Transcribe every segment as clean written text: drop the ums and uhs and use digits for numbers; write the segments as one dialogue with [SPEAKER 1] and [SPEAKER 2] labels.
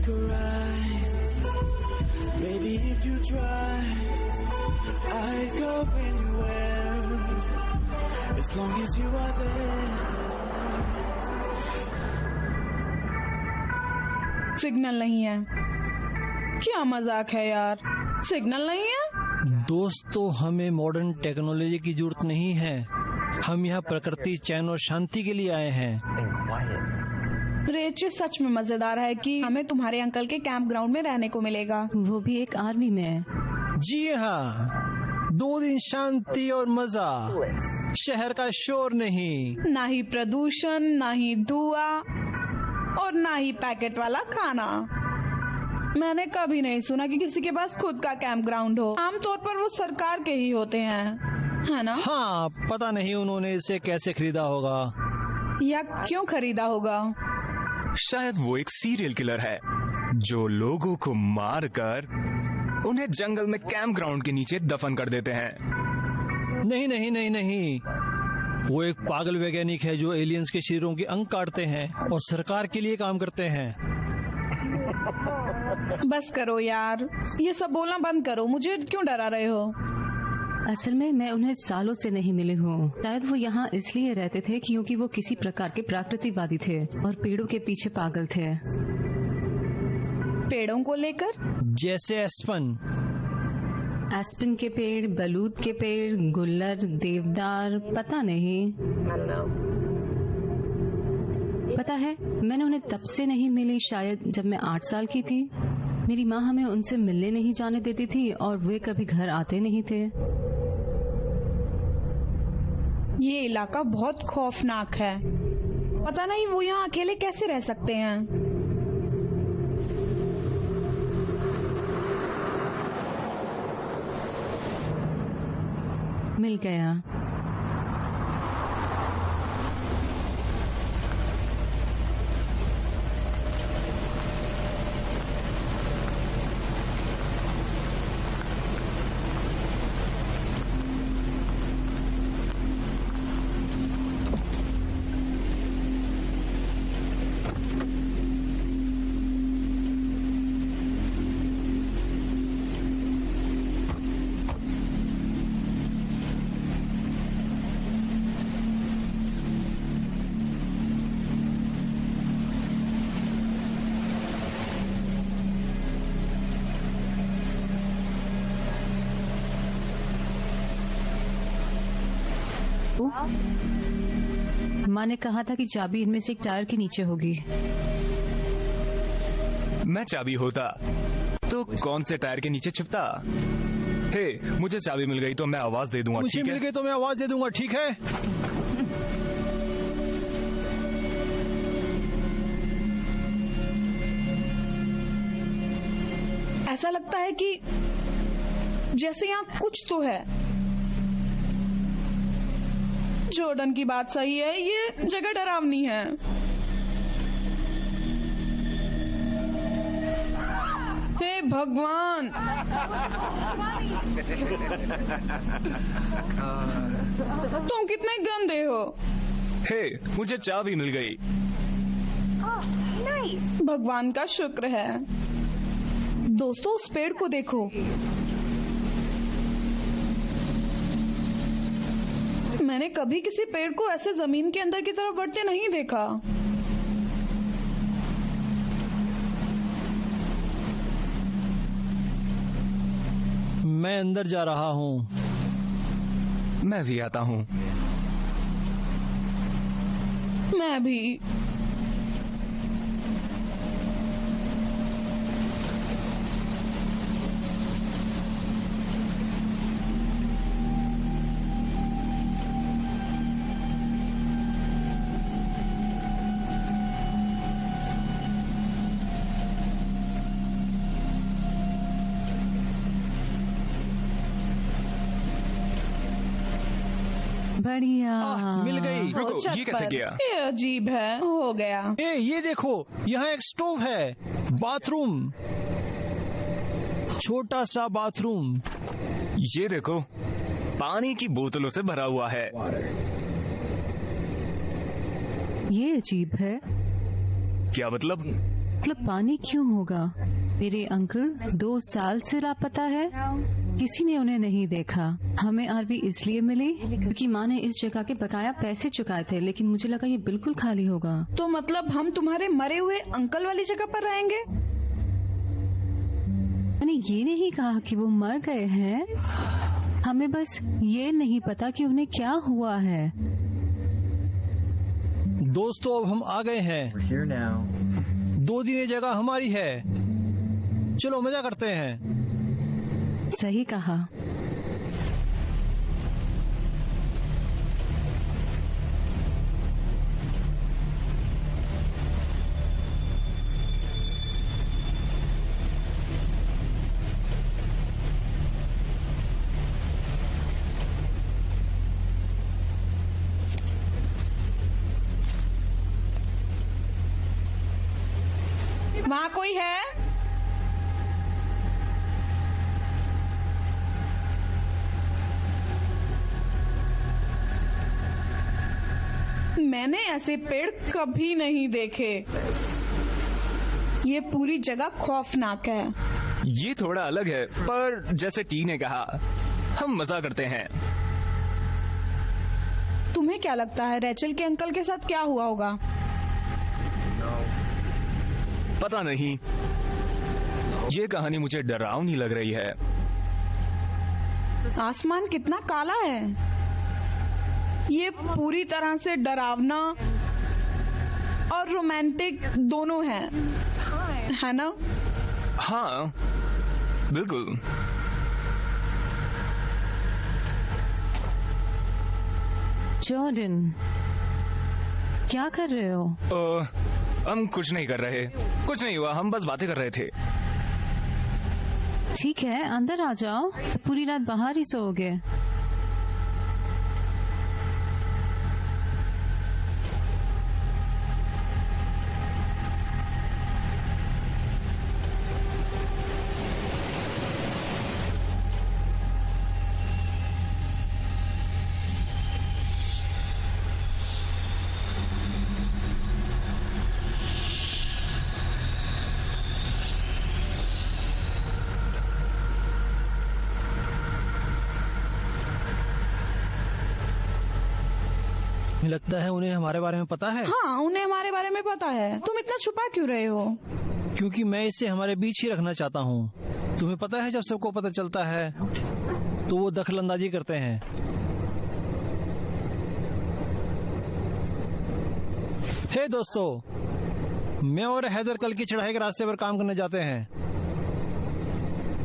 [SPEAKER 1] take a ride. Baby, if you try, I'd go anywhere as long as you are there.
[SPEAKER 2] Signal नहीं है। क्या मजाक है यार, सिग्नल नहीं है।
[SPEAKER 3] दोस्तों, हमें मॉडर्न टेक्नोलॉजी की जरूरत नहीं है। हम यहाँ प्रकृति, चैन और शांति के लिए आए हैं।
[SPEAKER 2] रेचे, सच में मजेदार है कि हमें तुम्हारे अंकल के कैंप ग्राउंड में रहने को मिलेगा।
[SPEAKER 4] वो भी एक आर्मी में।
[SPEAKER 3] जी हाँ, 2 दिन शांति और मजा, शहर का शोर नहीं,
[SPEAKER 2] ना ही प्रदूषण, ना ही धुआं और ना ही पैकेट वाला खाना। मैंने कभी नहीं सुना कि किसी के पास खुद का कैंप ग्राउंड हो। आमतौर पर वो सरकार के ही होते हैं, है ना?
[SPEAKER 3] हाँ, पता नहीं उन्होंने इसे कैसे खरीदा होगा
[SPEAKER 2] या क्यों खरीदा होगा।
[SPEAKER 5] शायद वो एक सीरियल किलर है जो लोगों को मारकर उन्हें जंगल में कैंप ग्राउंड के नीचे दफन कर देते हैं।
[SPEAKER 3] नहीं नहीं नहीं नहीं, वो एक पागल वैज्ञानिक है जो एलियंस के शरीरों के अंग काटते हैं और सरकार के लिए काम करते हैं।
[SPEAKER 2] बस करो यार, ये सब बोलना बंद करो। मुझे क्यों डरा रहे हो?
[SPEAKER 4] असल में मैं उन्हें सालों से नहीं मिली हूँ। शायद वो यहाँ इसलिए रहते थे क्योंकि वो किसी प्रकार के प्राकृतिकवादी थे और पेड़ों के पीछे पागल थे।
[SPEAKER 2] पेड़ों को लेकर?
[SPEAKER 3] जैसे
[SPEAKER 4] एस्पन के पेड़, बलूत के पेड़, गुल्लर, देवदार, पता नहीं। पता है, मैंने उन्हें तब से नहीं मिली, शायद जब मैं 8 साल की थी। मेरी माँ हमें उनसे मिलने नहीं जाने देती थी और वे कभी घर आते नहीं थे।
[SPEAKER 2] ये इलाका बहुत खौफनाक है। पता नहीं वो यहाँ अकेले कैसे रह सकते हैं।
[SPEAKER 4] मिल गया। माँ ने कहा था कि चाबी इनमें से एक टायर के नीचे होगी।
[SPEAKER 5] मैं चाबी होता तो कौन से टायर के नीचे छिपता। हे, मुझे चाबी मिल गई तो मैं आवाज दे दूंगा।
[SPEAKER 3] मुझे मिल गई तो मैं आवाज दे दूंगा, ठीक है?
[SPEAKER 2] ऐसा लगता है कि जैसे यहाँ कुछ तो है। जॉर्डन की बात सही है, ये जगह डरावनी है। हे भगवान! तुम कितने गंदे हो।
[SPEAKER 5] हे, मुझे चाबी मिल गई।
[SPEAKER 2] भगवान का शुक्र है। दोस्तों, उस पेड़ को देखो। मैंने कभी किसी पेड़ को ऐसे जमीन के अंदर की तरफ बढ़ते नहीं देखा।
[SPEAKER 3] मैं अंदर जा रहा हूँ।
[SPEAKER 5] मैं भी आता हूँ।
[SPEAKER 2] मैं भी।
[SPEAKER 4] बढ़िया।
[SPEAKER 3] मिल गई।
[SPEAKER 5] रुको, ये कैसे किया?
[SPEAKER 2] ये अजीब है। हो गया।
[SPEAKER 3] ये देखो, यहाँ एक स्टोव है। बाथरूम, छोटा सा बाथरूम।
[SPEAKER 5] ये देखो, पानी की बोतलों से भरा हुआ है।
[SPEAKER 4] ये अजीब है।
[SPEAKER 5] क्या मतलब?
[SPEAKER 4] मतलब पानी क्यों होगा? मेरे अंकल 2 साल से लापता है, किसी ने उन्हें नहीं देखा। हमें आरवी इसलिए मिली क्योंकि माँ ने इस जगह के बकाया पैसे चुकाए थे, लेकिन मुझे लगा ये बिल्कुल खाली होगा।
[SPEAKER 2] तो मतलब हम तुम्हारे मरे हुए अंकल वाली जगह पर रहेंगे?
[SPEAKER 4] मैंने ये नहीं कहा कि वो मर गए हैं, हमें बस ये नहीं पता कि उन्हें क्या हुआ है।
[SPEAKER 3] दोस्तों, अब हम आ गए हैं। 2 दिन ये जगह हमारी है, चलो मजा करते हैं।
[SPEAKER 4] सही कहा।
[SPEAKER 2] वहाँ कोई है? मैंने ऐसे पेड़ कभी नहीं देखे। ये पूरी जगह खौफनाक है।
[SPEAKER 5] ये थोड़ा अलग है, पर जैसे टी ने कहा, हम मजा करते हैं।
[SPEAKER 2] तुम्हें क्या लगता है रैचल के अंकल के साथ क्या हुआ होगा?
[SPEAKER 5] पता नहीं, ये कहानी मुझे डरावनी लग रही है।
[SPEAKER 2] आसमान कितना काला है। ये पूरी तरह से डरावना और रोमांटिक दोनों है ना?
[SPEAKER 5] हाँ, बिल्कुल।
[SPEAKER 4] जॉर्डन, क्या कर रहे हो?
[SPEAKER 5] हम कुछ नहीं कर रहे, कुछ नहीं हुआ, हम बस बातें कर रहे थे।
[SPEAKER 4] ठीक है, अंदर आ जाओ, पूरी रात बाहर ही सोओगे।
[SPEAKER 3] मुझे लगता है उन्हें हमारे बारे में पता है।
[SPEAKER 2] हाँ, उन्हें हमारे बारे में पता है। तुम इतना छुपा क्यों रहे हो?
[SPEAKER 3] क्योंकि मैं इसे हमारे बीच ही रखना चाहता हूँ। तुम्हें पता है, जब सबको पता चलता है तो वो दखलंदाजी करते हैं। हे दोस्तों, मैं और हैदर कल की चढ़ाई के रास्ते पर काम करने जाते हैं।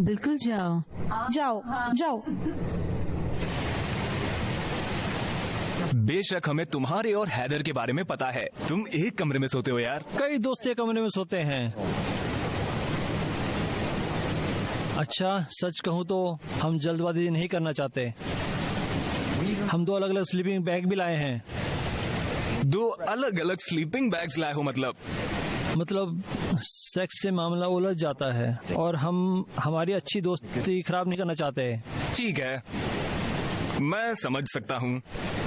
[SPEAKER 4] बिल्कुल जाओ।
[SPEAKER 2] जाओ जाओ।
[SPEAKER 5] बेशक हमें तुम्हारे और हैदर के बारे में पता है। तुम एक कमरे में सोते हो यार।
[SPEAKER 3] कई दोस्त एक कमरे में सोते हैं। अच्छा, सच कहूँ तो हम जल्दबाजी नहीं करना चाहते। हम 2 अलग अलग स्लीपिंग बैग भी लाए हैं।
[SPEAKER 5] 2 अलग अलग स्लीपिंग बैग्स लाए हो? मतलब
[SPEAKER 3] सेक्स से मामला उलझ जाता है और हम हमारी अच्छी दोस्ती खराब नहीं करना चाहते।
[SPEAKER 5] ठीक है, मैं समझ सकता हूँ।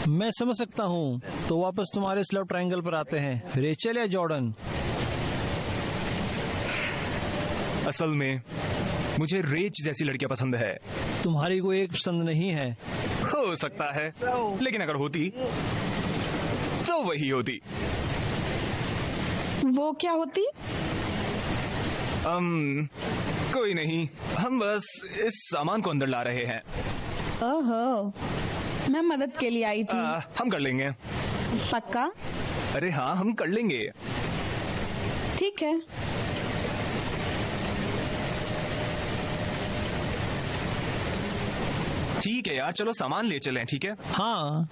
[SPEAKER 3] मैं समझ सकता हूँ। तो वापस तुम्हारे लव ट्रायंगल पर आते हैं, रेचल या जॉर्डन?
[SPEAKER 5] असल में मुझे रेच जैसी लड़कियां पसंद है।
[SPEAKER 3] तुम्हारी कोई एक पसंद नहीं है?
[SPEAKER 5] हो सकता है, लेकिन अगर होती तो वही होती।
[SPEAKER 2] वो क्या होती?
[SPEAKER 5] कोई नहीं, हम बस इस सामान को अंदर ला रहे हैं।
[SPEAKER 2] ओहो, मैं मदद के लिए आई थी।
[SPEAKER 5] हम कर लेंगे।
[SPEAKER 2] पक्का?
[SPEAKER 5] अरे हाँ, हम कर लेंगे।
[SPEAKER 2] ठीक है।
[SPEAKER 5] ठीक है यार, चलो सामान ले चलें। ठीक है।
[SPEAKER 3] हाँ।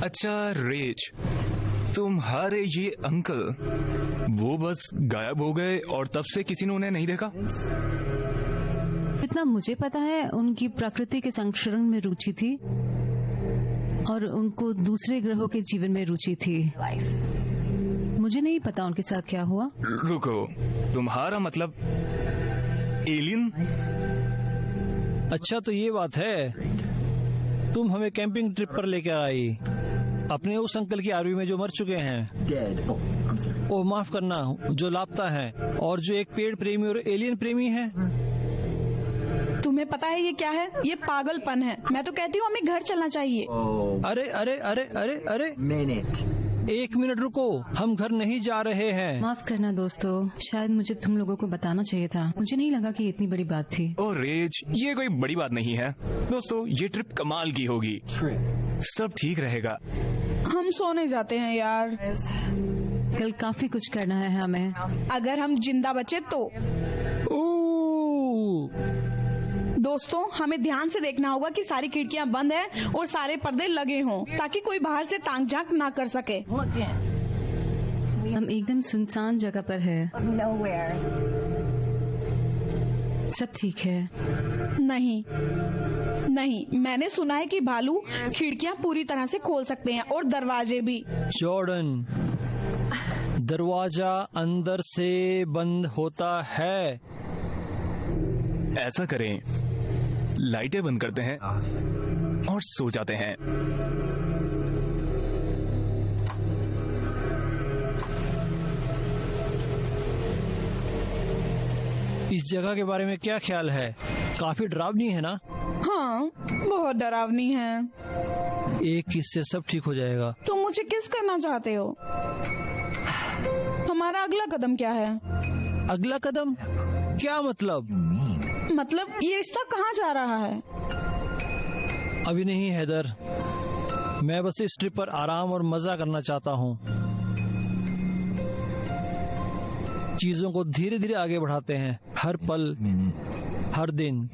[SPEAKER 5] अच्छा रेच, तुम्हारे ये अंकल वो बस गायब हो गए और तब से किसी ने उन्हें नहीं देखा?
[SPEAKER 4] इतना मुझे पता है, उनकी प्रकृति के संरक्षण में रुचि थी और उनको दूसरे ग्रहों के जीवन में रुचि थी। मुझे नहीं पता उनके साथ क्या हुआ।
[SPEAKER 5] रुको, तुम्हारा मतलब एलियन?
[SPEAKER 3] अच्छा, तो ये बात है। तुम हमें कैंपिंग ट्रिप पर लेकर आई, अपने उस अंकल की आर्मी में जो मर चुके हैं। ओह माफ करना, जो लापता है और जो एक पेड़ प्रेमी और एलियन प्रेमी है।
[SPEAKER 2] तुम्हें पता है ये क्या है? ये पागलपन है। मैं तो कहती हूँ हमें घर चलना चाहिए।
[SPEAKER 3] अरे अरे अरे अरे अरे, एक मिनट रुको, हम घर नहीं जा रहे हैं।
[SPEAKER 4] माफ करना दोस्तों, शायद मुझे तुम लोगों को बताना चाहिए था। मुझे नहीं लगा कि इतनी बड़ी बात थी।
[SPEAKER 5] ओह रेज, ये कोई बड़ी बात नहीं है दोस्तों, ये ट्रिप कमाल की होगी, सब ठीक रहेगा।
[SPEAKER 2] हम सोने जाते हैं यार।
[SPEAKER 4] कल काफी कुछ करना है हमें।
[SPEAKER 2] अगर हम जिंदा बचे तो। दोस्तों, हमें ध्यान से देखना होगा कि सारी खिड़कियां बंद हैं और सारे पर्दे लगे हों, ताकि कोई बाहर से ताक झांक ना कर सके।
[SPEAKER 4] हम एकदम सुनसान जगह पर है। सब ठीक है?
[SPEAKER 2] नहीं नहीं, मैंने सुना है कि भालू खिड़कियां पूरी तरह से खोल सकते हैं और दरवाजे भी।
[SPEAKER 3] जॉर्डन, दरवाजा अंदर से बंद होता है।
[SPEAKER 5] ऐसा करें, लाइटें बंद करते हैं और सो जाते हैं।
[SPEAKER 3] इस जगह के बारे में क्या ख्याल है? काफी डरावनी है ना?
[SPEAKER 2] हाँ, बहुत डरावनी है।
[SPEAKER 3] एक किस से सब ठीक हो जाएगा।
[SPEAKER 2] तुम मुझे किस करना चाहते हो? हमारा अगला कदम क्या है?
[SPEAKER 3] अगला कदम क्या मतलब?
[SPEAKER 2] मतलब ये रिश्ता कहाँ जा रहा है?
[SPEAKER 3] अभी नहीं हैदर, मैं बस इस ट्रिप पर आराम और मजा करना चाहता हूँ। चीजों को धीरे धीरे आगे बढ़ाते हैं, हर पल हर दिन।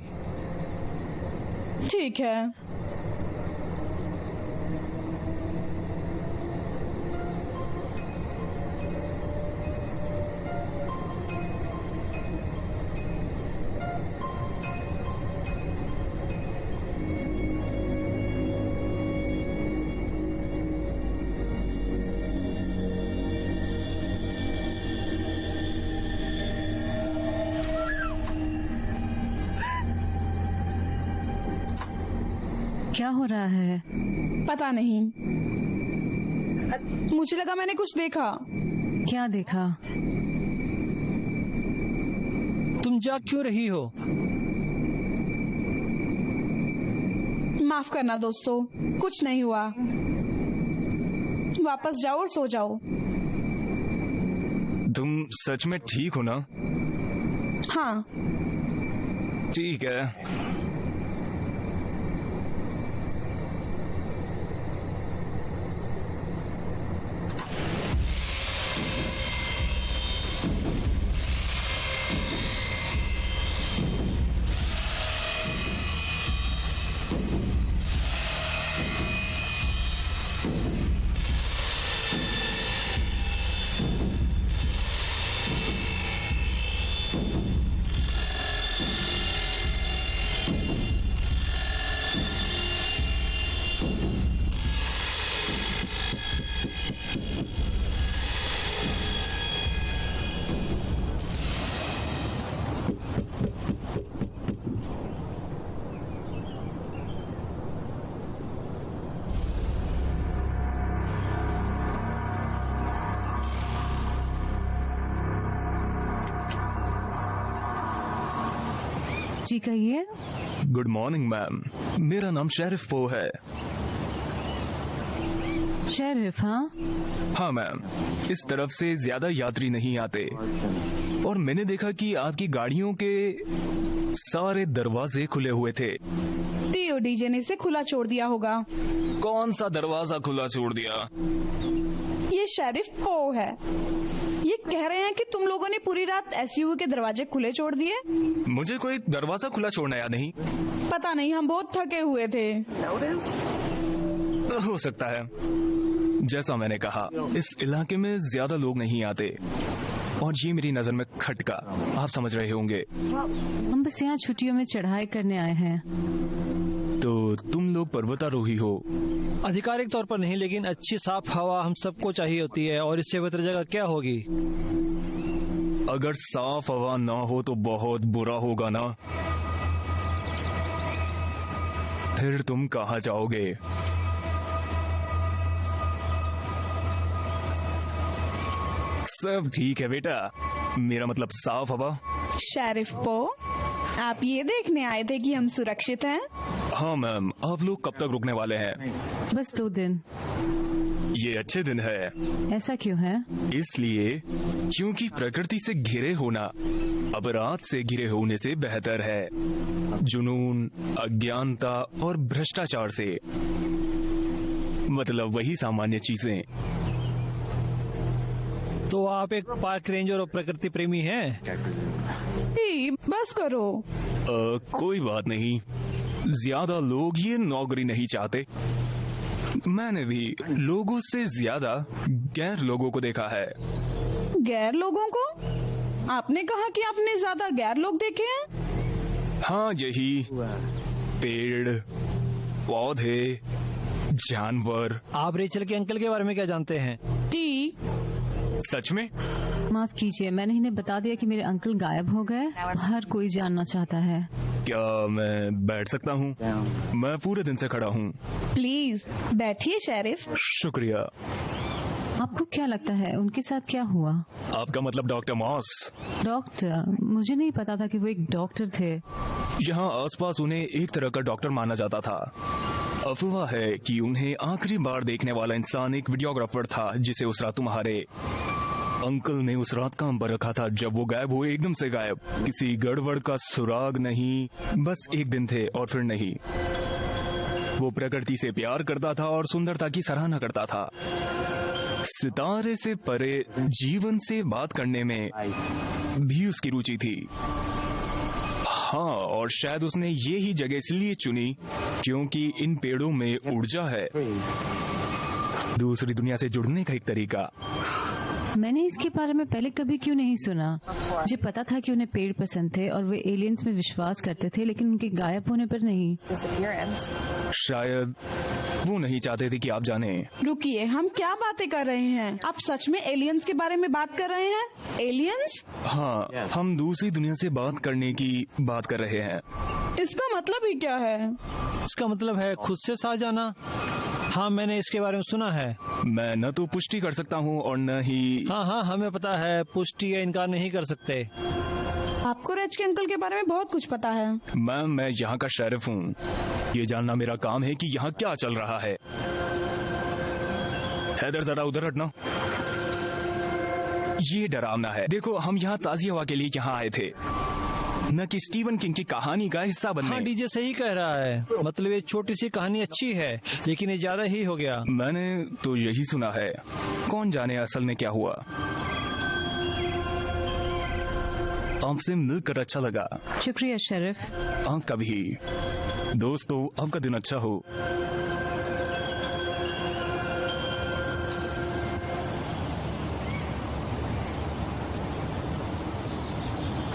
[SPEAKER 2] ठीक है।
[SPEAKER 4] क्या हो रहा है?
[SPEAKER 2] पता नहीं, मुझे लगा मैंने कुछ देखा।
[SPEAKER 4] क्या देखा?
[SPEAKER 3] तुम जाग क्यों रही हो?
[SPEAKER 2] माफ करना दोस्तों, कुछ नहीं हुआ। वापस जाओ और सो जाओ।
[SPEAKER 5] तुम सच में ठीक हो ना?
[SPEAKER 2] हाँ।
[SPEAKER 5] ठीक है।
[SPEAKER 4] जी कहिए।
[SPEAKER 5] गुड मॉर्निंग मैम, मेरा नाम शेरिफ पो है।
[SPEAKER 4] शेरिफ?
[SPEAKER 5] हाँ मैम, इस तरफ से ज्यादा यात्री नहीं आते और मैंने देखा कि आपकी गाड़ियों के सारे दरवाजे खुले हुए थे।
[SPEAKER 2] टीओ डीजे ने इसे खुला छोड़ दिया होगा।
[SPEAKER 5] कौन सा दरवाजा खुला छोड़ दिया?
[SPEAKER 2] ये शेरिफ पो है। ये कह रहे हैं कि तुम लोगों ने पूरी रात एसयूवी के दरवाजे खुले छोड़ दिए।
[SPEAKER 5] मुझे कोई दरवाजा खुला छोड़ना याद नहीं।
[SPEAKER 2] पता नहीं, हम बहुत थके हुए थे।
[SPEAKER 5] हो सकता है। जैसा मैंने कहा, इस इलाके में ज्यादा लोग नहीं आते और ये मेरी नजर में खटका, आप समझ रहे होंगे।
[SPEAKER 4] हम बस यहाँ छुट्टियों में चढ़ाई करने आए हैं।
[SPEAKER 5] तो तुम लोग पर्वतारोही हो?
[SPEAKER 3] आधिकारिक तौर पर नहीं, लेकिन अच्छी साफ हवा हम सबको चाहिए होती है और इससे बेहतर जगह क्या होगी?
[SPEAKER 5] अगर साफ हवा ना हो तो बहुत बुरा होगा ना। फिर तुम कहाँ जाओगे? सब ठीक है बेटा, मेरा मतलब साफ हवा।
[SPEAKER 2] शेरिफ पो, आप ये देखने आए थे कि हम सुरक्षित हैं?
[SPEAKER 5] हाँ मैम, आप लोग कब तक रुकने वाले हैं?
[SPEAKER 4] बस 2 दिन।
[SPEAKER 5] ये अच्छे दिन है।
[SPEAKER 4] ऐसा क्यों है?
[SPEAKER 5] इसलिए क्योंकि प्रकृति से घिरे होना अपराध से घिरे होने से बेहतर है। जुनून, अज्ञानता और भ्रष्टाचार से, मतलब वही सामान्य चीजें।
[SPEAKER 3] तो आप एक पार्क रेंजर और प्रकृति प्रेमी हैं?
[SPEAKER 2] जी, बस करो।
[SPEAKER 5] कोई बात नहीं, ज्यादा लोग ये नौकरी नहीं चाहते। मैंने भी लोगों से ज्यादा गैर लोगों को देखा है।
[SPEAKER 2] गैर लोगों को? आपने कहा कि आपने ज्यादा गैर लोग देखे हैं?
[SPEAKER 5] हाँ, यही पेड़, पौधे, जानवर।
[SPEAKER 3] आप रेचल के अंकल के बारे में क्या जानते हैं?
[SPEAKER 2] टी,
[SPEAKER 5] सच में?
[SPEAKER 4] माफ कीजिए, मैंने इन्हें बता दिया कि मेरे अंकल गायब हो गए। हर कोई जानना चाहता है।
[SPEAKER 5] क्या मैं बैठ सकता हूँ? मैं पूरे दिन से खड़ा हूँ।
[SPEAKER 2] प्लीज बैठिए शेरिफ।
[SPEAKER 5] शुक्रिया।
[SPEAKER 4] आपको क्या लगता है उनके साथ क्या हुआ?
[SPEAKER 5] आपका मतलब डॉक्टर मॉस?
[SPEAKER 4] डॉक्टर? मुझे नहीं पता था कि वो एक डॉक्टर थे।
[SPEAKER 5] यहाँ आसपास उन्हें एक तरह का डॉक्टर माना जाता था। अफवाह है कि उन्हें आखिरी बार देखने वाला इंसान एक वीडियोग्राफर था, जिसे उस रात तुम्हारे अंकल ने उस रात काम पर रखा था। जब वो गायब हुए, एकदम से गायब, किसी गड़बड़ का सुराग नहीं, बस एक दिन थे और फिर नहीं। वो प्रकृति से प्यार करता था और सुंदरता की सराहना करता था। सितारे से परे जीवन से बात करने में भी उसकी रुचि थी। हाँ, और शायद उसने ये ही जगह इसलिए चुनी क्योंकि इन पेड़ों में ऊर्जा है, दूसरी दुनिया से जुड़ने का एक तरीका।
[SPEAKER 4] मैंने इसके बारे में पहले कभी क्यों नहीं सुना? मुझे पता था कि उन्हें पेड़ पसंद थे और वे एलियंस में विश्वास करते थे, लेकिन उनके गायब होने पर नहीं।
[SPEAKER 5] शायद वो नहीं चाहते थे कि आप जाने।
[SPEAKER 2] रुकिए, हम क्या बातें कर रहे हैं? आप सच में एलियंस के बारे में बात कर रहे हैं? एलियंस?
[SPEAKER 5] हाँ, हम दूसरी दुनिया से बात करने की बात कर रहे हैं।
[SPEAKER 2] इसका मतलब ही क्या है?
[SPEAKER 3] इसका मतलब है खुद से साथ जाना। हाँ, मैंने इसके बारे में सुना है।
[SPEAKER 5] मैं न तो पुष्टि कर सकता हूँ और न ही।
[SPEAKER 3] हाँ, हमें पता है, पुष्टि या इनकार नहीं कर सकते।
[SPEAKER 2] आपको रेच के अंकल के बारे में बहुत कुछ पता है।
[SPEAKER 5] मैम, मैं यहाँ का शेरिफ हूँ। ये जानना मेरा काम है कि यहाँ क्या चल रहा है। हैदर, जरा उधर हटना। ये डरावना है। देखो, हम यहाँ ताजी हवा के लिए यहाँ आए थे, न कि स्टीवन किंग की कहानी का हिस्सा बनने।
[SPEAKER 3] हाँ, डीजे सही कह रहा है। मतलब ये छोटी सी कहानी अच्छी है, लेकिन ये ज्यादा ही हो गया।
[SPEAKER 5] मैंने तो यही सुना है, कौन जाने असल में क्या हुआ। आपसे मिलकर अच्छा लगा।
[SPEAKER 4] शुक्रिया शेरिफ।
[SPEAKER 5] हाँ, कभी। दोस्तों, आपका दिन अच्छा हो।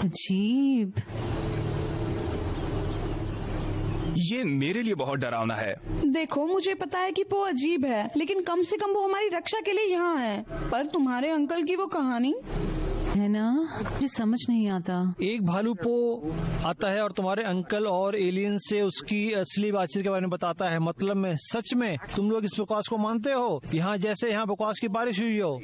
[SPEAKER 4] अजीब।
[SPEAKER 5] ये मेरे लिए बहुत डरावना है।
[SPEAKER 2] देखो, मुझे पता है कि वो अजीब है, लेकिन कम से कम वो हमारी रक्षा के लिए यहाँ है। पर तुम्हारे अंकल की वो कहानी
[SPEAKER 4] है ना, मुझे समझ नहीं आता।
[SPEAKER 3] एक भालू पो आता है और तुम्हारे अंकल और एलियन से उसकी असली बातचीत के बारे में बताता है। मतलब में, सच में तुम लोग इस बकवास को मानते हो? यहाँ जैसे यहाँ बकवास की बारिश हुई हो।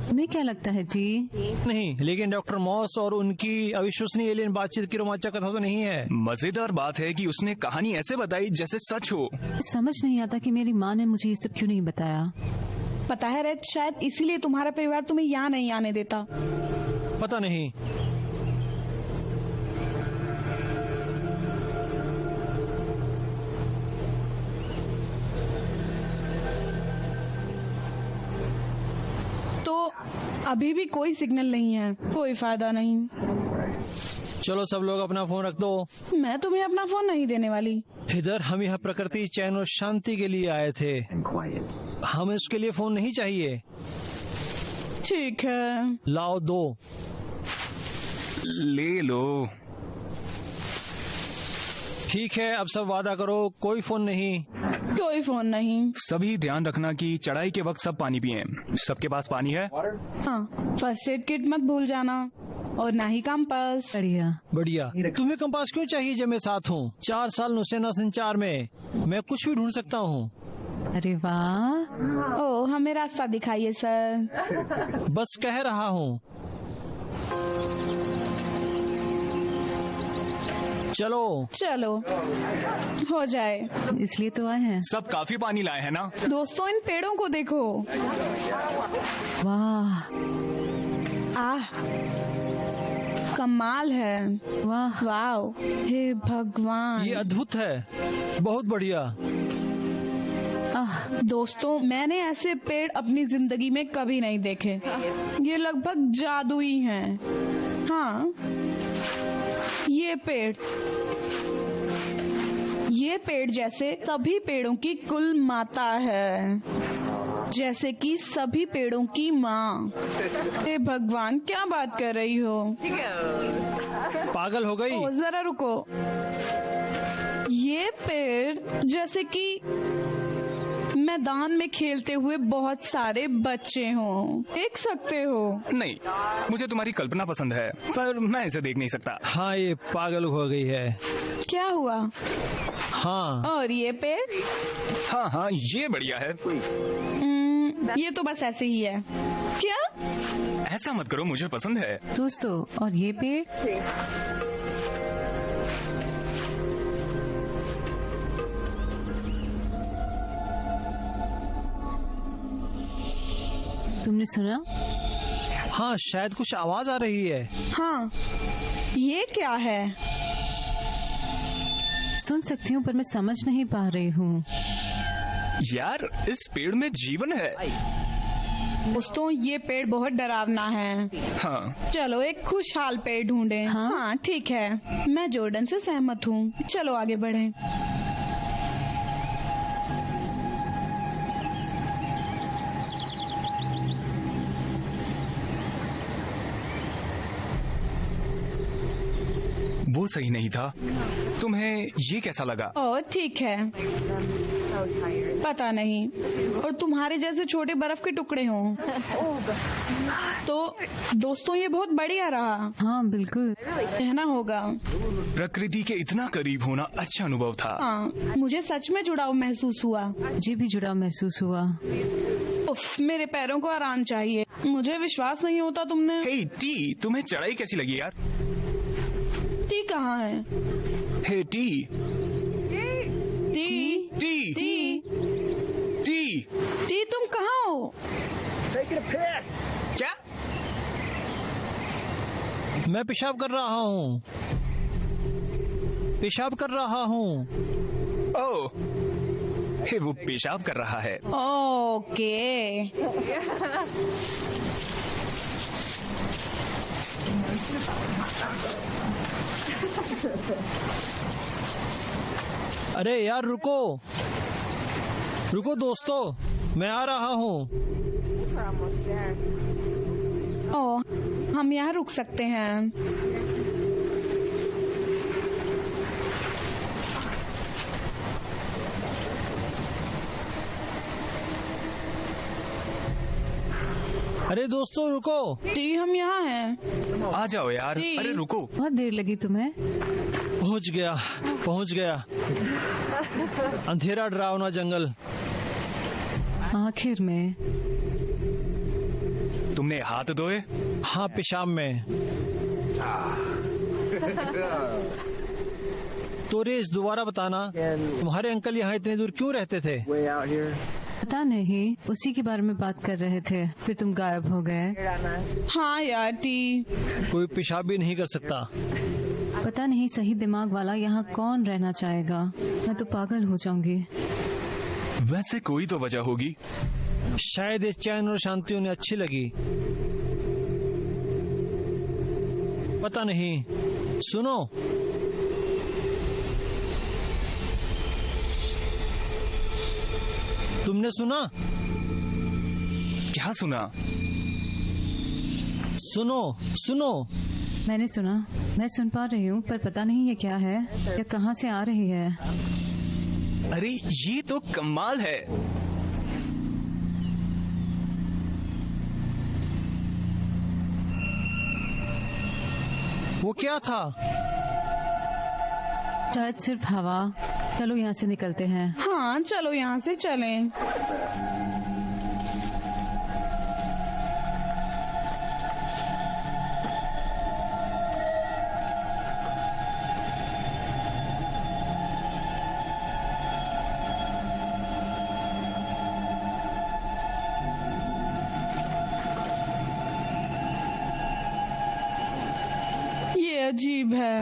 [SPEAKER 4] तुम्हें क्या लगता है जी?
[SPEAKER 3] नहीं, लेकिन डॉक्टर मॉस और उनकी अविश्वसनीय एलियन बातचीत की रोमांचक कथा तो नहीं है।
[SPEAKER 5] मजेदार बात है कि उसने कहानी ऐसे बताई जैसे सच हो।
[SPEAKER 4] समझ नहीं आता कि मेरी माँ ने मुझे ये सब क्यों नहीं बताया।
[SPEAKER 2] पता है रेड, शायद इसीलिए तुम्हारा परिवार तुम्हें यहाँ नहीं आने देता।
[SPEAKER 3] पता नहीं।
[SPEAKER 2] तो अभी भी कोई सिग्नल नहीं है। कोई फायदा नहीं।
[SPEAKER 3] चलो सब लोग अपना फोन रख दो।
[SPEAKER 2] मैं तुम्हें अपना फोन नहीं देने वाली।
[SPEAKER 3] इधर हम यहाँ प्रकृति, चैन और शांति के लिए आए थे। हमें उसके लिए फोन नहीं चाहिए।
[SPEAKER 2] ठीक है,
[SPEAKER 3] लाओ, दो।
[SPEAKER 5] ले लो।
[SPEAKER 3] ठीक है, अब सब वादा करो, कोई फोन नहीं।
[SPEAKER 2] कोई फोन नहीं।
[SPEAKER 5] सभी ध्यान रखना कि चढ़ाई के वक्त सब पानी पिएं। सबके पास पानी है?
[SPEAKER 2] हाँ, फर्स्ट एड किट मत भूल जाना। और ना ही कंपास।
[SPEAKER 4] बढ़िया।
[SPEAKER 3] बढ़िया। तुम्हें कंपास क्यों चाहिए जब मैं साथ हूँ? 4 साल नौसेना संचार में मैं कुछ भी ढूंढ सकता हूँ।
[SPEAKER 4] अरे वाह।
[SPEAKER 2] ओ, हमें रास्ता दिखाइए सर।
[SPEAKER 3] बस कह रहा हूँ। चलो
[SPEAKER 2] चलो हो जाए।
[SPEAKER 4] इसलिए तो आए हैं।
[SPEAKER 5] सब काफी पानी लाए हैं ना?
[SPEAKER 2] दोस्तों, इन पेड़ों को देखो।
[SPEAKER 4] वाह
[SPEAKER 2] आह, कमाल है।
[SPEAKER 4] वाह।
[SPEAKER 2] वाओ, हे भगवान।
[SPEAKER 3] ये अद्भुत है, बहुत बढ़िया।
[SPEAKER 4] आह,
[SPEAKER 2] दोस्तों, मैंने ऐसे पेड़ अपनी जिंदगी में कभी नहीं देखे। ये लगभग जादुई हैं। हाँ, ये पेड़ जैसे सभी पेड़ों की कुल माता है, जैसे कि सभी पेड़ों की माँ। हे भगवान, क्या बात कर रही हो?
[SPEAKER 3] पागल हो गई?
[SPEAKER 2] ओ, जरा रुको। ये पेड़ जैसे कि मैदान में खेलते हुए बहुत सारे बच्चे हों, देख सकते हो।
[SPEAKER 5] नहीं, मुझे तुम्हारी कल्पना पसंद है, पर मैं इसे देख नहीं सकता।
[SPEAKER 3] हाँ, ये पागल हो गई है।
[SPEAKER 2] क्या हुआ?
[SPEAKER 3] हाँ,
[SPEAKER 2] और ये पेड़?
[SPEAKER 5] हाँ हाँ, ये बढ़िया है।
[SPEAKER 2] ये तो बस ऐसे ही है। क्या?
[SPEAKER 5] ऐसा मत करो, मुझे पसंद है।
[SPEAKER 4] दोस्तों, और ये पेड़? तुमने सुना?
[SPEAKER 3] हाँ, शायद कुछ आवाज आ रही है।
[SPEAKER 2] हाँ, ये क्या है?
[SPEAKER 4] सुन सकती हूँ पर मैं समझ नहीं पा रही हूँ।
[SPEAKER 5] यार, इस पेड़ में जीवन है।
[SPEAKER 2] दोस्तों, ये पेड़ बहुत डरावना है।
[SPEAKER 5] हाँ,
[SPEAKER 2] चलो एक खुशहाल पेड़ ढूंढें।
[SPEAKER 4] हाँ?
[SPEAKER 2] हाँ, ठीक है, मैं जॉर्डन से सहमत हूँ। चलो आगे बढ़ें।
[SPEAKER 5] वो सही नहीं था। तुम्हें ये कैसा लगा?
[SPEAKER 2] ओ, ठीक है, पता नहीं। और तुम्हारे जैसे छोटे बर्फ के टुकड़े हों। तो दोस्तों, ये बहुत बढ़िया रहा।
[SPEAKER 4] हाँ बिल्कुल।
[SPEAKER 2] कहना होगा।
[SPEAKER 5] प्रकृति के इतना करीब होना अच्छा अनुभव था।
[SPEAKER 2] हाँ, मुझे सच में जुड़ाव महसूस हुआ।
[SPEAKER 4] मुझे भी जुड़ाव महसूस हुआ।
[SPEAKER 2] उफ, मेरे पैरों को आराम चाहिए। मुझे विश्वास नहीं होता तुमने।
[SPEAKER 5] हे टी, तुम्हें चढ़ाई कैसी लगी यार?
[SPEAKER 2] टी कहाँ है?
[SPEAKER 5] Hey T,
[SPEAKER 2] T
[SPEAKER 5] T,
[SPEAKER 2] T
[SPEAKER 5] T.
[SPEAKER 2] T, तुम कहाँ हो?
[SPEAKER 5] क्या?
[SPEAKER 3] मैं पेशाब कर रहा हूँ। पेशाब कर रहा हूँ।
[SPEAKER 5] ओह, हे वो पेशाब कर रहा है।
[SPEAKER 2] ओके।
[SPEAKER 3] अरे यार, रुको रुको दोस्तों, मैं आ रहा हूँ।
[SPEAKER 2] ओ, हम यहाँ रुक सकते हैं।
[SPEAKER 3] अरे दोस्तों, रुको।
[SPEAKER 2] टी, हम यहाँ हैं।
[SPEAKER 5] आ जाओ यार।
[SPEAKER 2] जी।
[SPEAKER 5] अरे रुको।
[SPEAKER 4] बहुत देर लगी तुम्हें।
[SPEAKER 3] पहुँच गया। अंधेरा डरावना जंगल।
[SPEAKER 4] आखिर में।
[SPEAKER 5] तुमने हाथ धोए?
[SPEAKER 3] हाँ, पेशाब में। तो रेस, दोबारा बताना, तुम्हारे अंकल यहाँ इतने दूर क्यों रहते थे?
[SPEAKER 4] पता नहीं, उसी के बारे में बात कर रहे थे, फिर तुम गायब हो गए।
[SPEAKER 2] हाँ यार टी।
[SPEAKER 3] कोई पेशाब भी नहीं कर सकता।
[SPEAKER 4] पता नहीं सही दिमाग वाला यहाँ कौन रहना चाहेगा। मैं तो पागल हो जाऊंगी।
[SPEAKER 5] वैसे कोई तो वजह होगी।
[SPEAKER 3] शायद ये चैन और शांति उन्हें अच्छी लगी। पता नहीं। सुनो, तुमने सुना?
[SPEAKER 5] क्या सुना?
[SPEAKER 3] सुनो सुनो।
[SPEAKER 4] मैंने सुना, मैं सुन पा रही हूँ, पर पता नहीं ये क्या है या कहाँ से आ रही है।
[SPEAKER 5] अरे ये तो कमाल है।
[SPEAKER 3] वो क्या था?
[SPEAKER 4] शायद सिर्फ हवा। चलो यहाँ से निकलते हैं।
[SPEAKER 2] हाँ चलो यहाँ से चलें। ये अजीब है।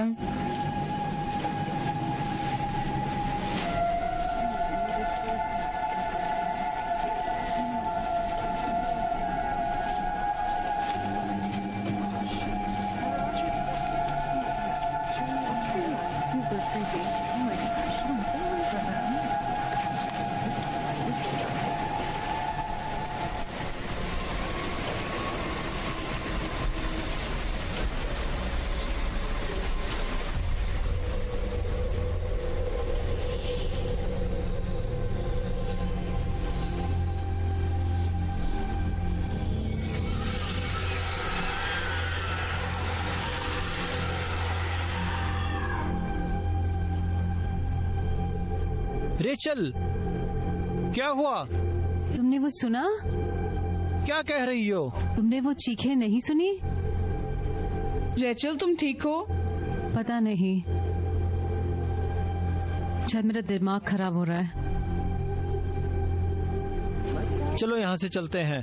[SPEAKER 3] रेचल, क्या हुआ?
[SPEAKER 4] तुमने वो सुना?
[SPEAKER 3] क्या कह रही हो?
[SPEAKER 4] तुमने वो चीखें नहीं सुनी?
[SPEAKER 2] रेचल तुम ठीक हो?
[SPEAKER 4] पता नहीं, शायद मेरा दिमाग खराब हो रहा है।
[SPEAKER 3] चलो यहाँ से चलते हैं।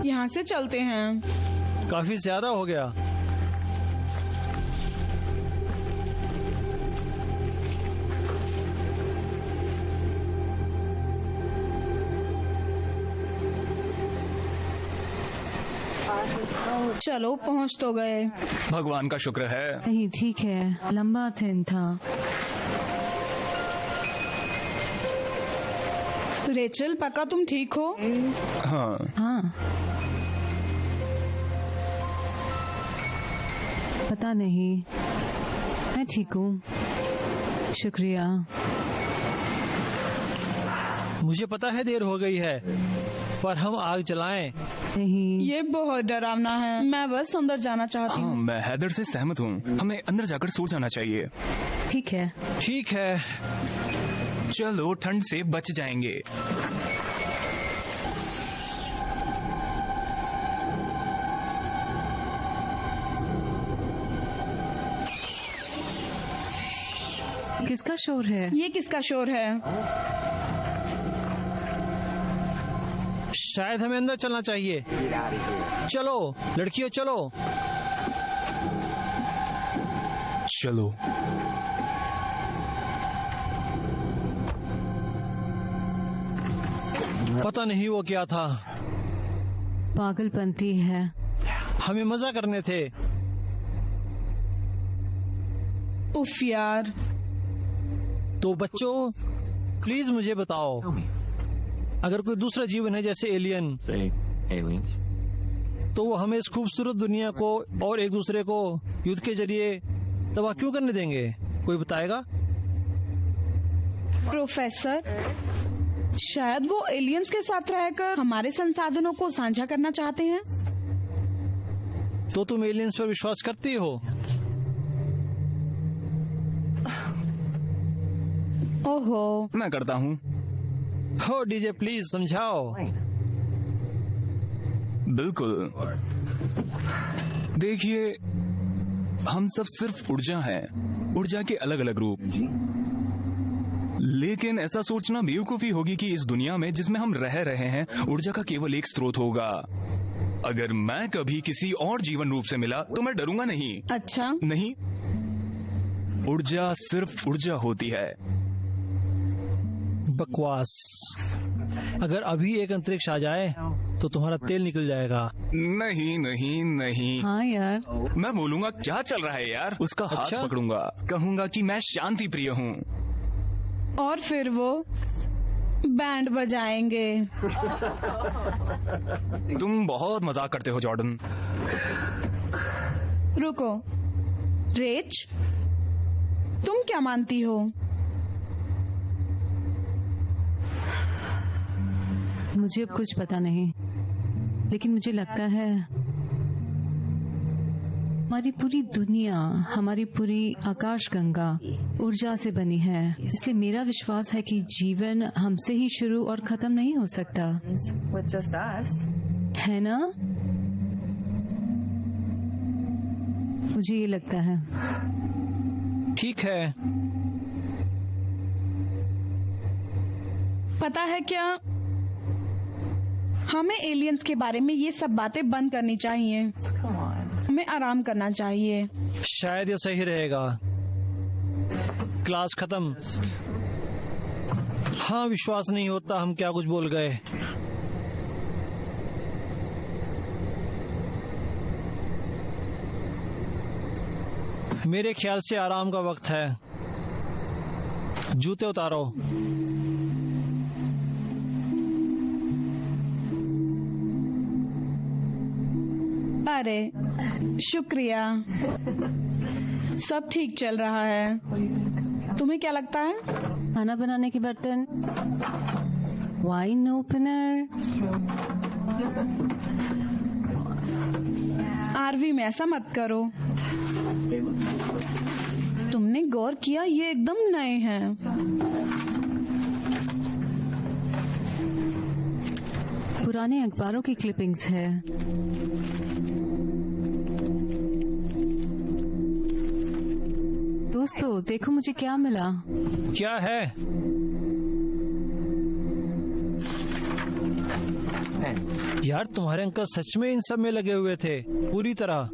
[SPEAKER 2] यहाँ से चलते हैं।
[SPEAKER 3] काफी ज्यादा हो गया।
[SPEAKER 2] चलो पहुँच तो गए।
[SPEAKER 5] भगवान का शुक्र है।
[SPEAKER 4] नहीं ठीक है, लंबा दिन था।
[SPEAKER 2] रेचल पक्का तुम ठीक हो?
[SPEAKER 5] हाँ,
[SPEAKER 4] हाँ, पता नहीं, मैं ठीक हूँ, शुक्रिया।
[SPEAKER 3] मुझे पता है देर हो गई है, पर हम आग जलाएं।
[SPEAKER 4] नहीं,
[SPEAKER 2] ये बहुत डरावना है। मैं बस अंदर जाना चाहती
[SPEAKER 5] हाँ,
[SPEAKER 2] हूँ।
[SPEAKER 5] मैं हैदर से सहमत हूँ। हमें अंदर जाकर सो जाना चाहिए।
[SPEAKER 4] ठीक है।
[SPEAKER 3] ठीक है।
[SPEAKER 5] चलो, ठंड से बच जाएंगे।
[SPEAKER 4] किसका शोर है?
[SPEAKER 2] ये किसका शोर है?
[SPEAKER 3] शायद हमें अंदर चलना चाहिए। चलो लड़कियों, चलो।
[SPEAKER 5] चलो।
[SPEAKER 3] पता नहीं वो क्या था।
[SPEAKER 4] पागलपंती है।
[SPEAKER 3] हमें मजा करने थे।
[SPEAKER 2] उफ यार।
[SPEAKER 3] तो बच्चों, प्लीज मुझे बताओ, अगर कोई दूसरा जीवन है जैसे एलियन, तो वो हमें इस खूबसूरत दुनिया को और एक दूसरे को युद्ध के जरिए तबाह क्यों करने देंगे? कोई बताएगा?
[SPEAKER 2] प्रोफेसर, शायद वो एलियंस के साथ रहकर हमारे संसाधनों को साझा करना चाहते हैं।
[SPEAKER 3] तो तुम एलियंस पर विश्वास करती हो?
[SPEAKER 2] ओहो।
[SPEAKER 5] मैं करता हूँ।
[SPEAKER 3] हो डीजे, प्लीज समझाओ।
[SPEAKER 5] बिल्कुल। देखिए, हम सब सिर्फ ऊर्जा हैं, ऊर्जा के अलग अलग रूप। लेकिन ऐसा सोचना बेवकूफी होगी कि इस दुनिया में जिसमें हम रह रहे हैं, ऊर्जा का केवल एक स्रोत होगा। अगर मैं कभी किसी और जीवन रूप से मिला तो मैं डरूंगा नहीं।
[SPEAKER 2] अच्छा।
[SPEAKER 5] नहीं, ऊर्जा सिर्फ ऊर्जा होती है।
[SPEAKER 3] बकवास। अगर अभी एक अंतरिक्ष आ जाए तो तुम्हारा तेल निकल जाएगा।
[SPEAKER 5] नहीं नहीं नहीं।
[SPEAKER 4] हाँ यार,
[SPEAKER 5] मैं बोलूंगा क्या चल रहा है यार, उसका हाथ
[SPEAKER 3] अच्छा?
[SPEAKER 5] पकड़ूंगा, कहूंगा कि मैं शांति प्रिय हूँ,
[SPEAKER 2] और फिर वो बैंड बजाएंगे।
[SPEAKER 5] तुम बहुत मजाक करते हो जॉर्डन।
[SPEAKER 2] रुको रेच, तुम क्या मानती हो?
[SPEAKER 4] मुझे अब कुछ पता नहीं, लेकिन मुझे लगता है हमारी पूरी दुनिया, हमारी पूरी आकाशगंगा ऊर्जा से बनी है, इसलिए मेरा विश्वास है कि जीवन हमसे ही शुरू और खत्म नहीं हो सकता,
[SPEAKER 6] with just us.
[SPEAKER 4] है ना? मुझे ये लगता है।
[SPEAKER 3] ठीक है,
[SPEAKER 2] पता है क्या, हमें एलियंस के बारे में ये सब बातें बंद करनी चाहिए।
[SPEAKER 6] Come on.
[SPEAKER 2] हमें आराम करना चाहिए।
[SPEAKER 3] शायद ये सही रहेगा। क्लास खत्म। हाँ, विश्वास नहीं होता हम क्या कुछ बोल गए। मेरे ख्याल से आराम का वक्त है। जूते उतारो।
[SPEAKER 2] अरे शुक्रिया, सब ठीक चल रहा है। तुम्हें क्या लगता है?
[SPEAKER 4] खाना बनाने के बर्तन, वाइन ओपनर।
[SPEAKER 2] आरवी में ऐसा मत करो। तुमने गौर किया, ये एकदम नए हैं।
[SPEAKER 4] पुराने अखबारों की क्लिपिंग्स है। दोस्तों देखो मुझे क्या मिला।
[SPEAKER 3] क्या है? यार, तुम्हारे अंकल सच में इन सब में लगे हुए थे पूरी तरह।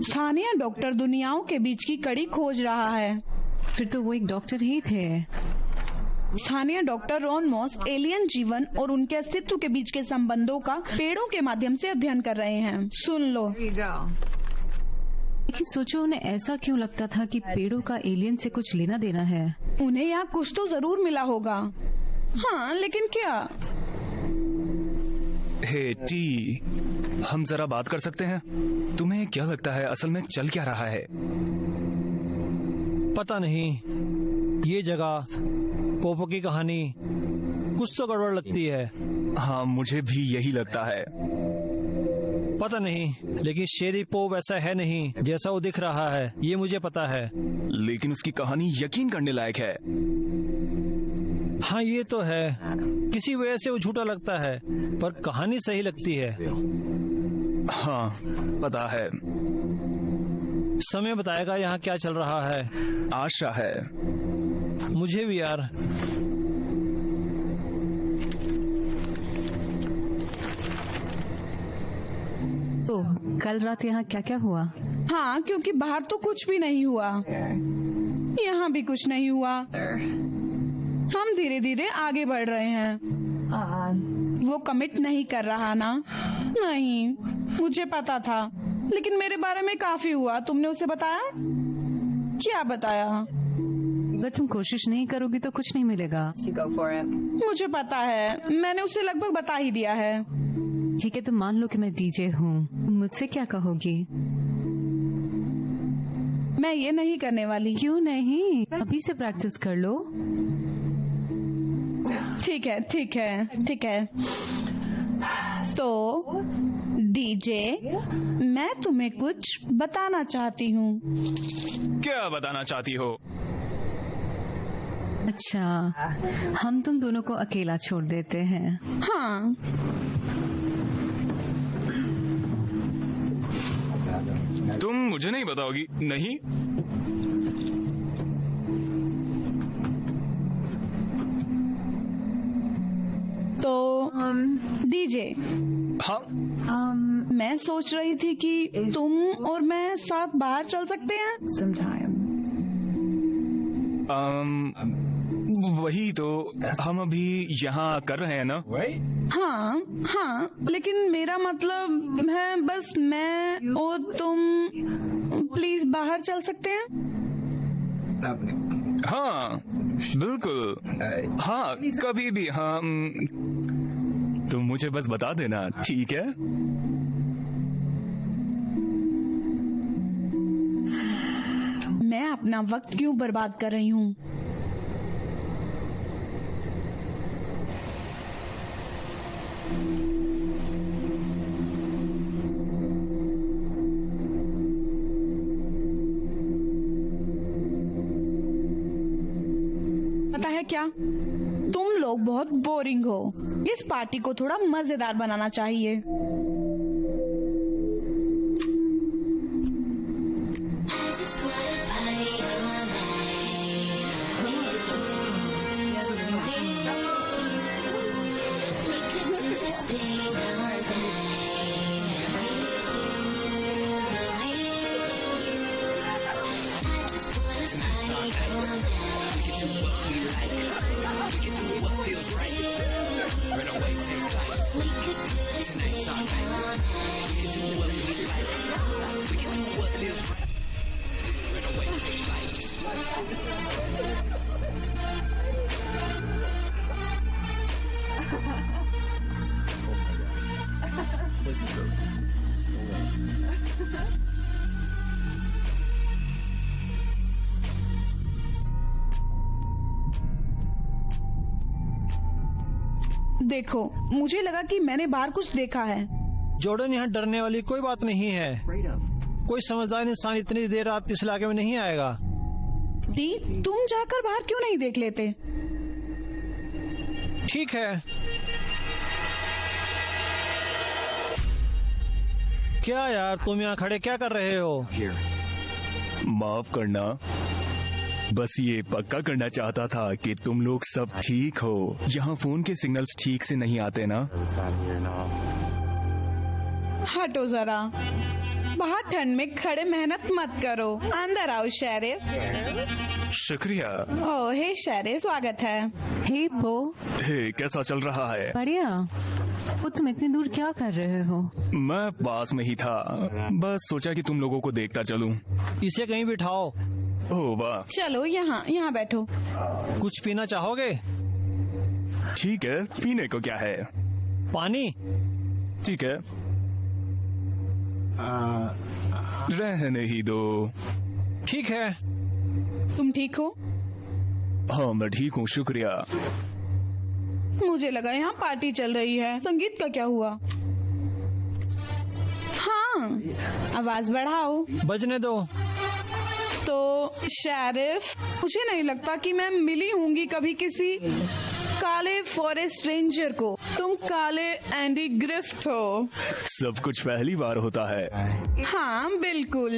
[SPEAKER 2] स्थानीय डॉक्टर दुनियाओं के बीच की कड़ी खोज रहा है।
[SPEAKER 4] फिर तो वो एक डॉक्टर ही थे।
[SPEAKER 2] स्थानीय डॉक्टर रॉन मॉस एलियन जीवन और उनके अस्तित्व के बीच के संबंधों का पेड़ों के माध्यम से अध्ययन कर रहे हैं। सुन लो।
[SPEAKER 6] There you go.
[SPEAKER 4] लेकिन सोचो उन्हें ऐसा क्यों लगता था कि पेड़ों का एलियन से कुछ लेना देना है।
[SPEAKER 2] उन्हें यहाँ कुछ तो जरूर मिला होगा। हाँ, लेकिन क्या?
[SPEAKER 5] हे टी, हम जरा बात कर सकते हैं? तुम्हें क्या लगता है असल में चल क्या रहा है?
[SPEAKER 3] पता नहीं, ये जगह, पोपो की कहानी, कुछ तो गड़बड़ लगती है।
[SPEAKER 5] हाँ, मुझे भी यही लगता है।
[SPEAKER 3] पता नहीं, लेकिन शेरी पो वैसा है नहीं जैसा वो दिख रहा है, ये मुझे पता है।
[SPEAKER 5] लेकिन उसकी कहानी यकीन करने लायक है।
[SPEAKER 3] हाँ, ये तो है। किसी वजह से वो झूठा लगता है, पर कहानी सही लगती है।
[SPEAKER 5] हाँ, पता है।
[SPEAKER 3] समय बताएगा यहाँ क्या चल रहा है।
[SPEAKER 5] आशा है।
[SPEAKER 3] मुझे भी यार।
[SPEAKER 4] तो कल रात यहाँ क्या क्या हुआ?
[SPEAKER 2] हाँ, क्योंकि बाहर तो कुछ भी नहीं हुआ, यहाँ भी कुछ नहीं हुआ। हम धीरे धीरे आगे बढ़ रहे हैं। वो कमिट नहीं कर रहा ना? नहीं, मुझे पता था, लेकिन मेरे बारे में काफी हुआ। तुमने उसे बताया? क्या बताया?
[SPEAKER 4] अगर तुम कोशिश नहीं करोगी तो कुछ नहीं मिलेगा।
[SPEAKER 6] You go for it.
[SPEAKER 2] मुझे पता है, मैंने उसे लगभग बता ही दिया है।
[SPEAKER 4] ठीक है, तो मान लो कि मैं डीजे हूँ, मुझसे क्या कहोगी?
[SPEAKER 2] मैं ये नहीं करने वाली।
[SPEAKER 4] क्यों नहीं? अभी से प्रैक्टिस कर लो।
[SPEAKER 2] ठीक है, ठीक है, ठीक है। तो डीजे, मैं तुम्हें कुछ बताना चाहती हूँ।
[SPEAKER 5] क्या बताना चाहती हो?
[SPEAKER 4] अच्छा, हम तुम दोनों को अकेला छोड़ देते हैं।
[SPEAKER 2] हाँ,
[SPEAKER 5] तुम मुझे नहीं बताओगी? नहीं।
[SPEAKER 2] तो डीजे,
[SPEAKER 5] हाँ,
[SPEAKER 2] मैं सोच रही थी कि तुम और मैं साथ बाहर चल सकते हैं।
[SPEAKER 6] Sometime.
[SPEAKER 5] वही तो हम अभी यहाँ कर रहे हैं ना?
[SPEAKER 2] हाँ हाँ, लेकिन मेरा मतलब है बस मैं और तुम प्लीज बाहर चल सकते हैं।
[SPEAKER 5] हाँ, बिल्कुल। हाँ, कभी भी। हाँ, तुम मुझे बस बता देना, ठीक है?
[SPEAKER 2] मैं अपना वक्त क्यों बर्बाद कर रही हूँ? क्या, तुम लोग बहुत बोरिंग हो। इस पार्टी को थोड़ा मजेदार बनाना चाहिए। देखो, मुझे लगा कि मैंने बाहर कुछ देखा है।
[SPEAKER 3] जॉर्डन, यहाँ डरने वाली कोई बात नहीं है। कोई समझदार इंसान इतनी देर रात इस इलाके में नहीं आएगा।
[SPEAKER 2] दी, तुम जाकर बाहर क्यों नहीं देख लेते?
[SPEAKER 3] ठीक है। क्या यार, तुम यहाँ खड़े क्या कर रहे हो?
[SPEAKER 5] माफ करना, बस ये पक्का करना चाहता था कि तुम लोग सब ठीक हो। यहाँ फोन के सिग्नल्स ठीक से नहीं आते ना?
[SPEAKER 2] हटो जरा, बाहर ठंड में खड़े मेहनत मत करो। अंदर आओ शेरिफ।
[SPEAKER 5] शुक्रिया।
[SPEAKER 2] ओह हे शेरिफ, स्वागत है।
[SPEAKER 4] हे पो,
[SPEAKER 5] हे, कैसा चल रहा है?
[SPEAKER 4] बढ़िया। वो तुम इतनी दूर क्या कर रहे हो?
[SPEAKER 5] मैं पास में ही था, बस सोचा कि तुम लोगों को देखता चलूं।
[SPEAKER 3] इसे कहीं बिठाओ।
[SPEAKER 5] ओह वाह।
[SPEAKER 2] चलो यहाँ बैठो।
[SPEAKER 3] कुछ पीना चाहोगे?
[SPEAKER 5] ठीक है, पीने को क्या है?
[SPEAKER 3] पानी?
[SPEAKER 5] ठीक है, रहने ही दो।
[SPEAKER 3] ठीक है।
[SPEAKER 2] तुम ठीक हो?
[SPEAKER 5] हाँ मैं ठीक हूँ, शुक्रिया।
[SPEAKER 2] मुझे लगा यहाँ पार्टी चल रही है। संगीत का क्या हुआ? हाँ, आवाज बढ़ाओ।
[SPEAKER 3] बजने दो।
[SPEAKER 2] तो शेरिफ, मुझे नहीं लगता कि मैं मिली होंगी कभी किसी काले फॉरेस्ट रेंजर को। तुम काले एंडी ग्रिफ्ट हो।
[SPEAKER 5] सब कुछ पहली बार होता है।
[SPEAKER 2] हाँ बिल्कुल,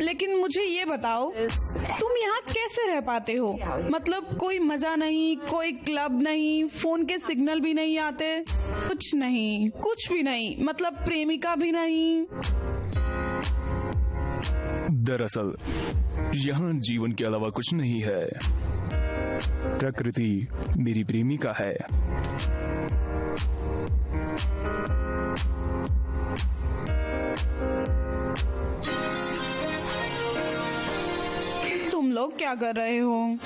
[SPEAKER 2] लेकिन मुझे ये बताओ, तुम यहाँ कैसे रह पाते हो? मतलब कोई मजा नहीं, कोई क्लब नहीं, फोन के सिग्नल भी नहीं आते, कुछ नहीं, कुछ भी नहीं, मतलब प्रेमिका भी नहीं।
[SPEAKER 5] दरअसल यहाँ जीवन के अलावा कुछ नहीं है। प्रकृति मेरी प्रेमिका है।
[SPEAKER 2] तुम लोग क्या कर रहे हो?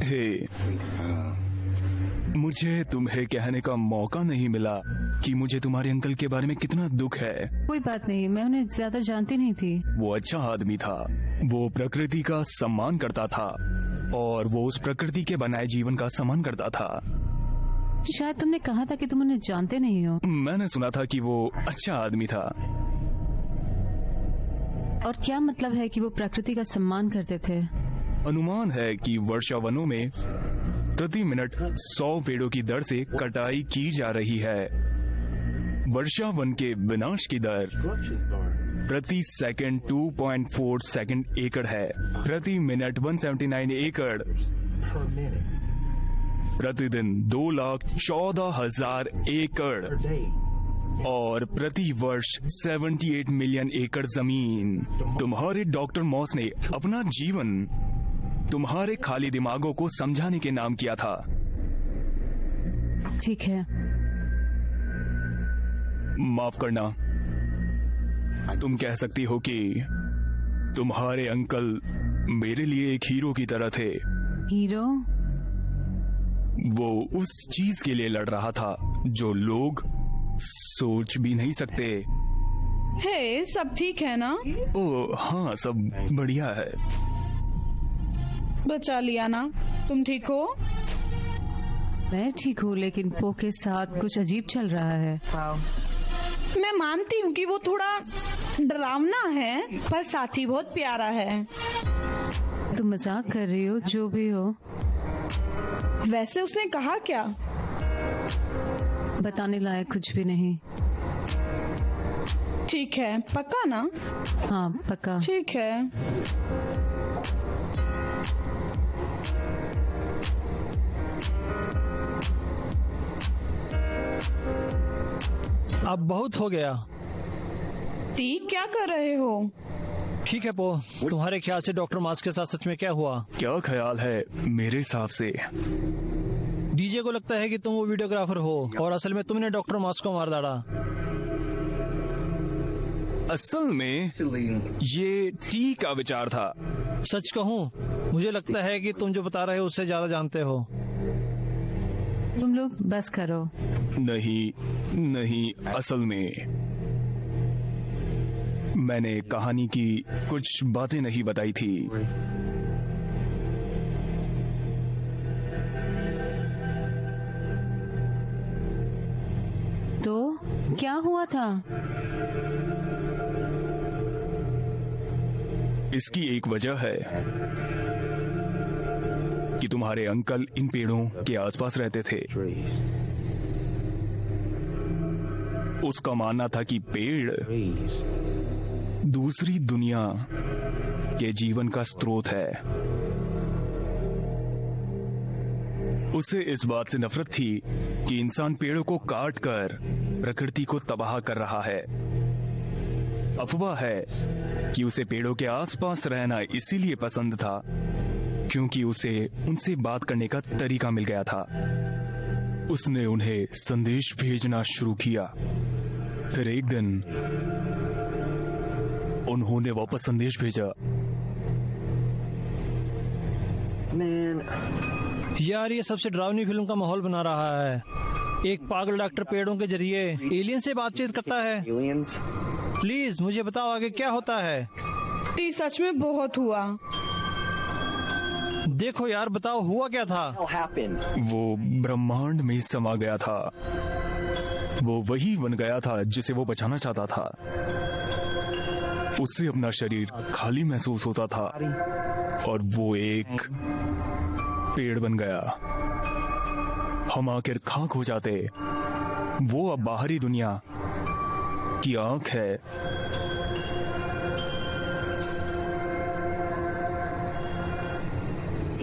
[SPEAKER 5] हे, मुझे तुम्हें कहने का मौका नहीं मिला कि मुझे तुम्हारे अंकल के बारे में कितना दुख है।
[SPEAKER 4] कोई बात नहीं, मैं उन्हें ज्यादा जानती नहीं थी।
[SPEAKER 5] वो अच्छा आदमी था, वो प्रकृति का सम्मान करता था और वो उस प्रकृति के बनाए जीवन का सम्मान करता था।
[SPEAKER 4] शायद तुमने कहा था कि तुम उन्हें जानते नहीं हो।
[SPEAKER 5] मैंने सुना था कि वो अच्छा आदमी था।
[SPEAKER 4] और क्या मतलब है कि वो प्रकृति का सम्मान करते थे?
[SPEAKER 5] अनुमान है कि वर्षावनों में प्रति मिनट 100 पेड़ों की दर से कटाई की जा रही है। वर्षावन के विनाश की दर प्रति सेकंड 2.4 सेकंड एकड़ है। प्रति मिनट 179 एकड़। प्रतिदिन 2,14,000 एकड़ और प्रति वर्ष 78 मिलियन एकड़ जमीन। तुम्हारे डॉक्टर मॉस ने अपना जीवन तुम्हारे खाली दिमागों को समझाने के नाम किया था।
[SPEAKER 4] ठीक है,
[SPEAKER 5] माफ करना। तुम कह सकती हो कि तुम्हारे अंकल मेरे लिए एक हीरो की तरह थे।
[SPEAKER 4] हीरो?
[SPEAKER 5] वो उस चीज के लिए लड़ रहा था जो लोग सोच भी नहीं सकते।
[SPEAKER 2] हे, सब ठीक है ना?
[SPEAKER 5] ओह हाँ, सब बढ़िया है।
[SPEAKER 2] बचा लिया ना। तुम ठीक हो?
[SPEAKER 4] मैं ठीक हूँ, लेकिन पो के साथ कुछ अजीब चल रहा है।
[SPEAKER 6] Wow.
[SPEAKER 2] मैं मानती हूँ कि वो थोड़ा डरावना है, पर साथी बहुत प्यारा है।
[SPEAKER 4] तुम मजाक कर रही हो? जो भी हो,
[SPEAKER 2] वैसे उसने कहा क्या?
[SPEAKER 4] बताने लायक कुछ भी नहीं।
[SPEAKER 2] ठीक है, पक्का ना?
[SPEAKER 4] हाँ पक्का।
[SPEAKER 2] ठीक है।
[SPEAKER 3] अब बहुत हो गया।
[SPEAKER 2] टी क्या कर रहे हो?
[SPEAKER 3] ठीक है पो, तुम्हारे ख्याल से डॉक्टर मास के साथ सच में क्या हुआ?
[SPEAKER 5] क्या ख्याल है? मेरे हिसाब से
[SPEAKER 3] डीजे को लगता है कि तुम वो वीडियोग्राफर हो और असल में तुमने डॉक्टर मास को मार डाला।
[SPEAKER 5] असल में ये टी का विचार था।
[SPEAKER 3] सच कहूँ, मुझे लगता है कि तुम जो बता रहे हो उससे ज्यादा जानते हो।
[SPEAKER 4] तुम लोग बस करो।
[SPEAKER 5] नहीं, असल में मैंने कहानी की कुछ बातें नहीं बताई थी।
[SPEAKER 4] तो क्या हुआ था?
[SPEAKER 5] इसकी एक वजह है कि तुम्हारे अंकल इन पेड़ों के आसपास रहते थे। उसका मानना था कि पेड़ दूसरी दुनिया के जीवन का स्रोत है। उसे इस बात से नफरत थी कि इंसान पेड़ों को काट कर प्रकृति को तबाह कर रहा है। अफवाह है कि उसे पेड़ों के आसपास रहना इसीलिए पसंद था क्योंकि उसे उनसे बात करने का तरीका मिल गया था। उसने उन्हें संदेश भेजना शुरू किया। फिर एक दिन उन्होंने वापस संदेश भेजा।
[SPEAKER 3] यार, ये सबसे डरावनी फिल्म का माहौल बना रहा है। एक पागल डॉक्टर पेड़ों के जरिए एलियन से बातचीत करता है। प्लीज मुझे बताओ आगे क्या होता है।
[SPEAKER 2] टी सच में बहुत हुआ।
[SPEAKER 3] देखो यार, बताओ हुआ क्या था?
[SPEAKER 5] वो ब्रह्मांड में समा गया था। वो वही बन गया था जिसे वो बचाना चाहता था। उससे अपना शरीर खाली महसूस होता था और वो एक पेड़ बन गया। हम आखिर खाक हो जाते। वो अब बाहरी दुनिया की आंख है।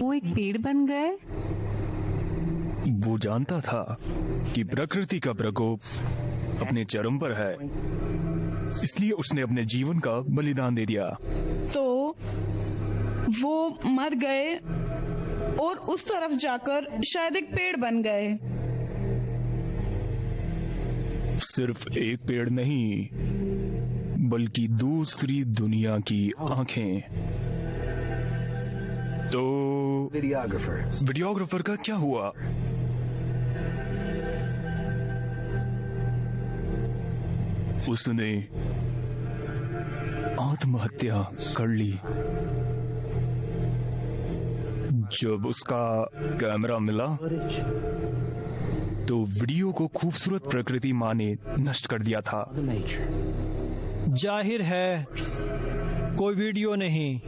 [SPEAKER 4] वो एक पेड़ बन गए।
[SPEAKER 5] वो जानता था कि प्रकृति का प्रकोप अपने चरम पर है, इसलिए उसने अपने जीवन का बलिदान दे दिया।
[SPEAKER 2] तो वो मर गए और उस तरफ जाकर शायद एक पेड़ बन गए।
[SPEAKER 5] सिर्फ एक पेड़ नहीं, बल्कि दूसरी दुनिया की आंखें। तो वीडियोग्राफर का क्या हुआ? उसने आत्महत्या कर ली। जब उसका कैमरा मिला तो वीडियो को खूबसूरत प्रकृति माँ ने नष्ट कर दिया था।
[SPEAKER 3] जाहिर है कोई वीडियो नहीं।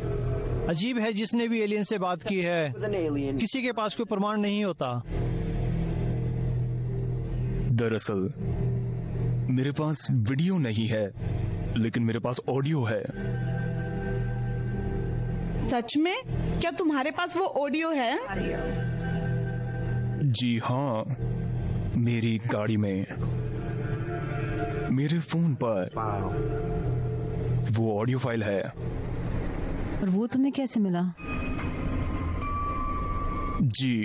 [SPEAKER 3] अजीब है, जिसने भी एलियन से बात की है किसी के पास कोई प्रमाण नहीं होता।
[SPEAKER 5] दरअसल मेरे पास वीडियो नहीं है, लेकिन मेरे पास ऑडियो है।
[SPEAKER 2] सच में? क्या तुम्हारे पास वो ऑडियो है?
[SPEAKER 5] जी हाँ, मेरी गाड़ी में, मेरे फोन पर वो ऑडियो फाइल है।
[SPEAKER 4] और वो तुम्हें कैसे मिला?
[SPEAKER 5] जी,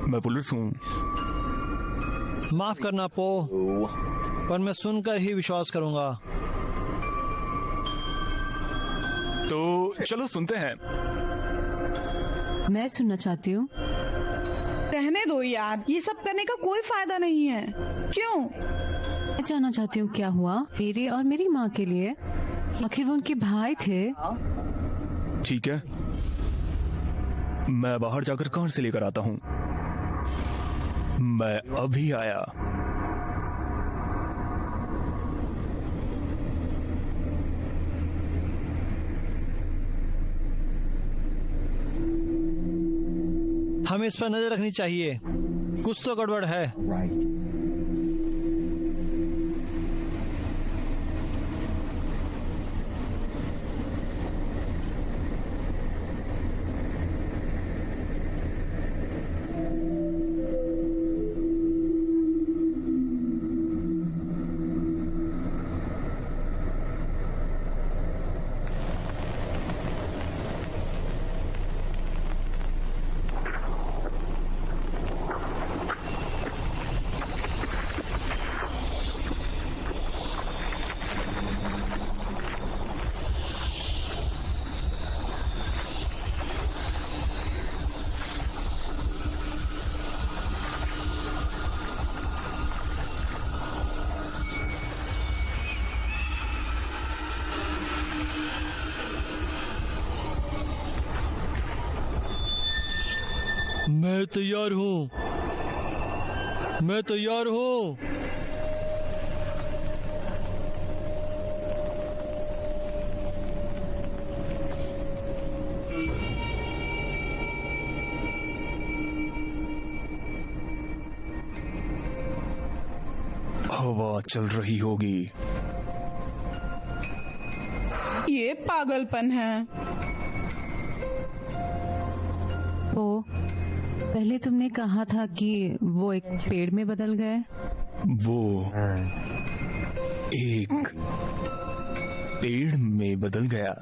[SPEAKER 5] मैं पुलिस हूँ।
[SPEAKER 3] माफ करना पो, पर मैं सुनकर ही विश्वास करूंगा।
[SPEAKER 5] तो चलो सुनते हैं।
[SPEAKER 4] मैं सुनना चाहती हूँ।
[SPEAKER 2] रहने दो यार, ये सब करने का कोई फायदा नहीं है। क्यों?
[SPEAKER 4] मैं जानना चाहती हूँ क्या हुआ मेरे और मेरी माँ के लिए। आखिर वो उनके भाई थे।
[SPEAKER 5] ठीक है, मैं बाहर जाकर कार से लेकर आता हूँ। मैं अभी आया।
[SPEAKER 3] हमें इस पर नजर रखनी चाहिए, कुछ तो गड़बड़ है। मैं तैयार हूँ, मैं तैयार हूँ।
[SPEAKER 5] हवा चल रही होगी।
[SPEAKER 2] ये पागलपन है।
[SPEAKER 4] ओ, पहले तुमने कहा था कि वो एक पेड़ में बदल गए।
[SPEAKER 5] वो एक पेड़ में बदल गया।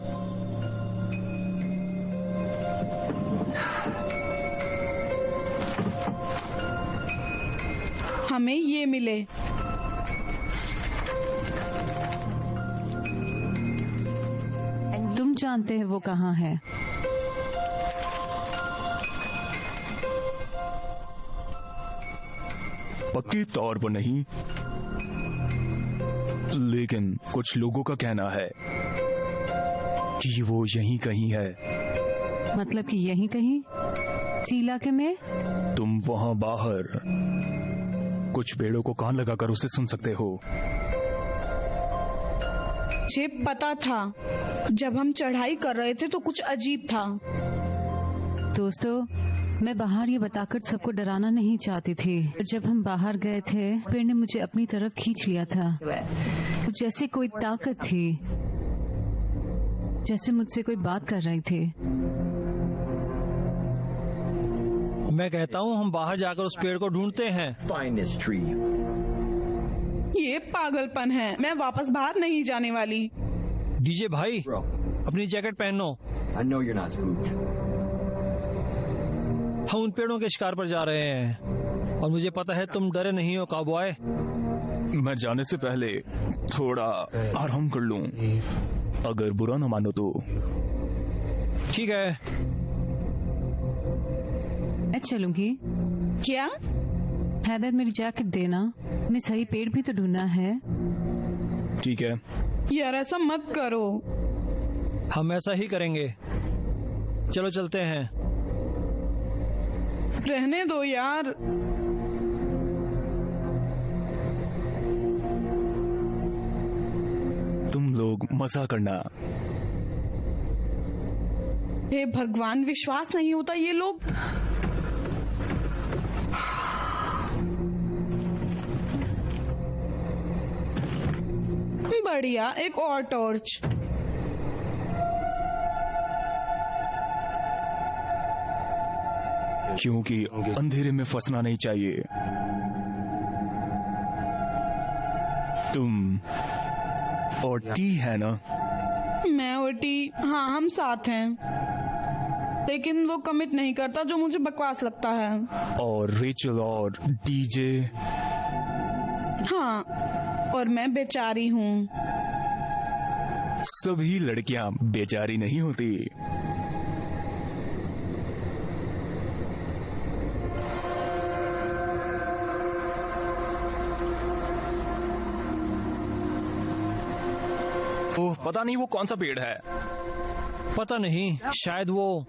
[SPEAKER 2] हमें ये मिले।
[SPEAKER 4] तुम जानते हैं वो कहाँ है?
[SPEAKER 5] पक्के तौर पर नहीं, लेकिन कुछ लोगों का कहना है कि वो यहीं कहीं है।
[SPEAKER 4] मतलब कि यहीं कहीं इसी इलाके में?
[SPEAKER 5] तुम वहां बाहर कुछ पेड़ों को कान लगाकर उसे सुन सकते हो।
[SPEAKER 2] मुझे पता था, जब हम चढ़ाई कर रहे थे तो कुछ अजीब था।
[SPEAKER 4] दोस्तों, मैं बाहर ये बताकर सबको डराना नहीं चाहती थी। जब हम बाहर गए थे, पेड़ ने मुझे अपनी तरफ खींच लिया था। कुछ जैसे कोई ताकत थी, जैसे मुझसे कोई बात कर रही थी।
[SPEAKER 3] मैं कहता हूँ हम बाहर जाकर उस पेड़ को ढूंढते हैं।
[SPEAKER 7] Find this tree.
[SPEAKER 2] ये पागलपन है। मैं वापस बाहर नहीं जाने वाली।
[SPEAKER 3] डीजे भाई,
[SPEAKER 7] Bro,
[SPEAKER 3] अपनी जैकेट पहनो।
[SPEAKER 7] I know you're not spooked.
[SPEAKER 3] हम उन पेड़ों के शिकार पर जा रहे हैं और मुझे पता है तुम डरे नहीं हो काउबॉय।
[SPEAKER 5] मैं जाने से पहले थोड़ा आराम कर लूं, अगर बुरा न मानो तो।
[SPEAKER 3] ठीक है,
[SPEAKER 4] मैं चलूंगी।
[SPEAKER 2] क्या?
[SPEAKER 4] हैदर, मेरी जैकेट देना। मैं सही पेड़ भी तो ढूंढना है।
[SPEAKER 5] ठीक है।
[SPEAKER 2] यार ऐसा मत करो।
[SPEAKER 3] हम ऐसा ही करेंगे। चलो चलते हैं।
[SPEAKER 2] रहने दो यार।
[SPEAKER 5] तुम लोग मजा करना।
[SPEAKER 2] हे भगवान, विश्वास नहीं होता ये लोग। बढ़िया, एक और टॉर्च।
[SPEAKER 5] क्योंकि अंधेरे में फंसना नहीं चाहिए। तुम और टी है ना?
[SPEAKER 2] मैं और टी, हाँ हम साथ हैं, लेकिन वो कमिट नहीं करता, जो मुझे बकवास लगता है।
[SPEAKER 5] और रेचल और डीजे?
[SPEAKER 2] हाँ, और मैं बेचारी हूँ।
[SPEAKER 5] सभी लड़कियां बेचारी नहीं होती। ओह, पता नहीं वो कौन सा पेड़ है।
[SPEAKER 3] पता नहीं, शायद वो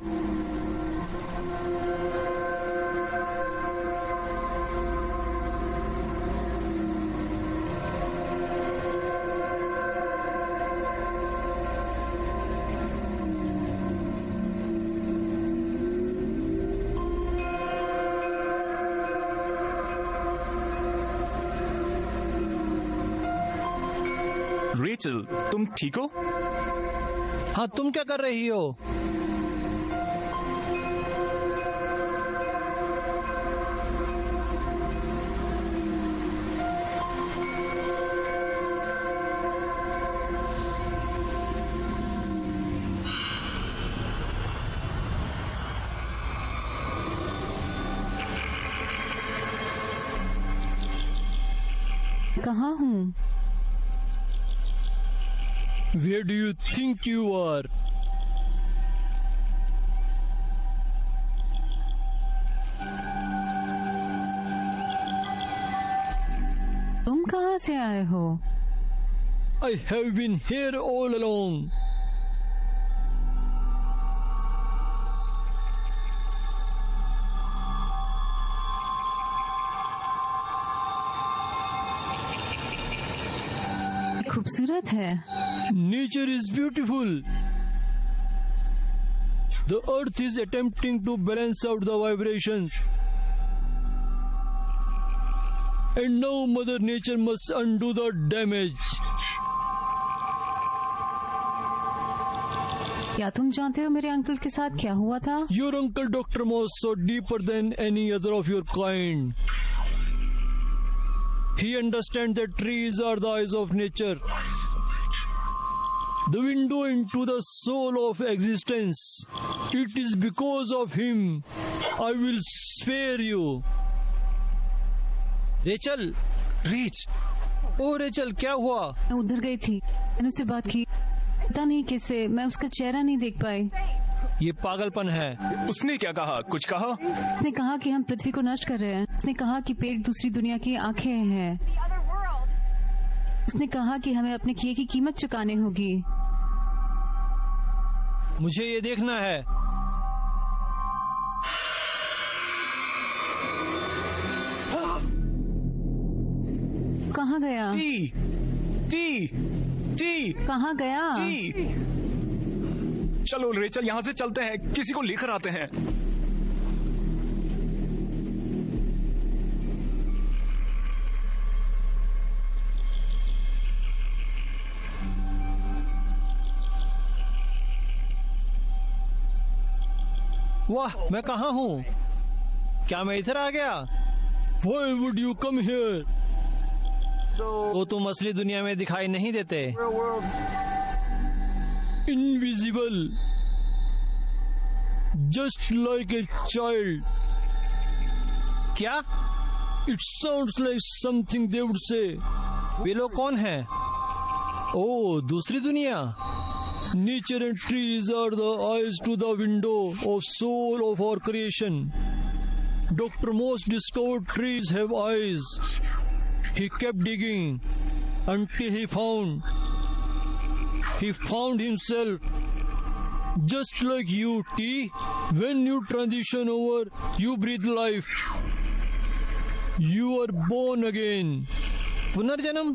[SPEAKER 5] रेचल, तुम ठीक हो?
[SPEAKER 3] हाँ, तुम क्या कर रही हो?
[SPEAKER 4] कहाँ हूँ?
[SPEAKER 3] Where do you think you are?
[SPEAKER 4] तुम कहाँ से आए हो?
[SPEAKER 3] I have been here all along.
[SPEAKER 4] खूबसूरत है।
[SPEAKER 3] Nature is beautiful. The earth is attempting to balance out the vibrations. And now Mother Nature must undo the damage.
[SPEAKER 4] क्या तुम जानते हो मेरे अंकल के साथ क्या हुआ था?
[SPEAKER 3] Your uncle Dr. Moss saw deeper than any other of your kind. He understands that trees are the eyes of nature, the window into the soul of existence. It is because of him I will spare you. Rachel,
[SPEAKER 5] Rach,
[SPEAKER 3] oh Rachel, क्या हुआ?
[SPEAKER 4] मैं उधर गई थी, मैंने उससे बात की, पता नहीं कैसे मैं उसका चेहरा नहीं देख पाई।
[SPEAKER 3] ये पागलपन है।
[SPEAKER 5] उसने क्या कहा? कुछ कहा?
[SPEAKER 4] उसने कहा कि हम पृथ्वी को नष्ट कर रहे हैं। उसने कहा कि पेड़ दूसरी दुनिया की आंखें हैं। उसने कहा कि हमें अपने किए की कीमत चुकानी होगी।
[SPEAKER 3] मुझे ये देखना है।
[SPEAKER 4] कहाँ गया?
[SPEAKER 5] टी,
[SPEAKER 4] कहाँ गया?
[SPEAKER 5] चलो रेचल, यहाँ से चलते हैं, किसी को लेकर आते हैं।
[SPEAKER 3] वाह, मैं कहाँ हूँ? क्या मैं इधर आ गया? Why would you come here? तो तुम असली दुनिया में दिखाई नहीं देते। Invisible, just like a child. क्या? It sounds like something they would say. वे लोग कौन हैं? ओह, दूसरी दुनिया। Nature and trees are the eyes to the window of soul of our creation. Dr. Moss discovered trees have eyes. He kept digging until he found himself. Just like you, T. When you transition over, you breathe life. You are born again. पुनर्जन्म?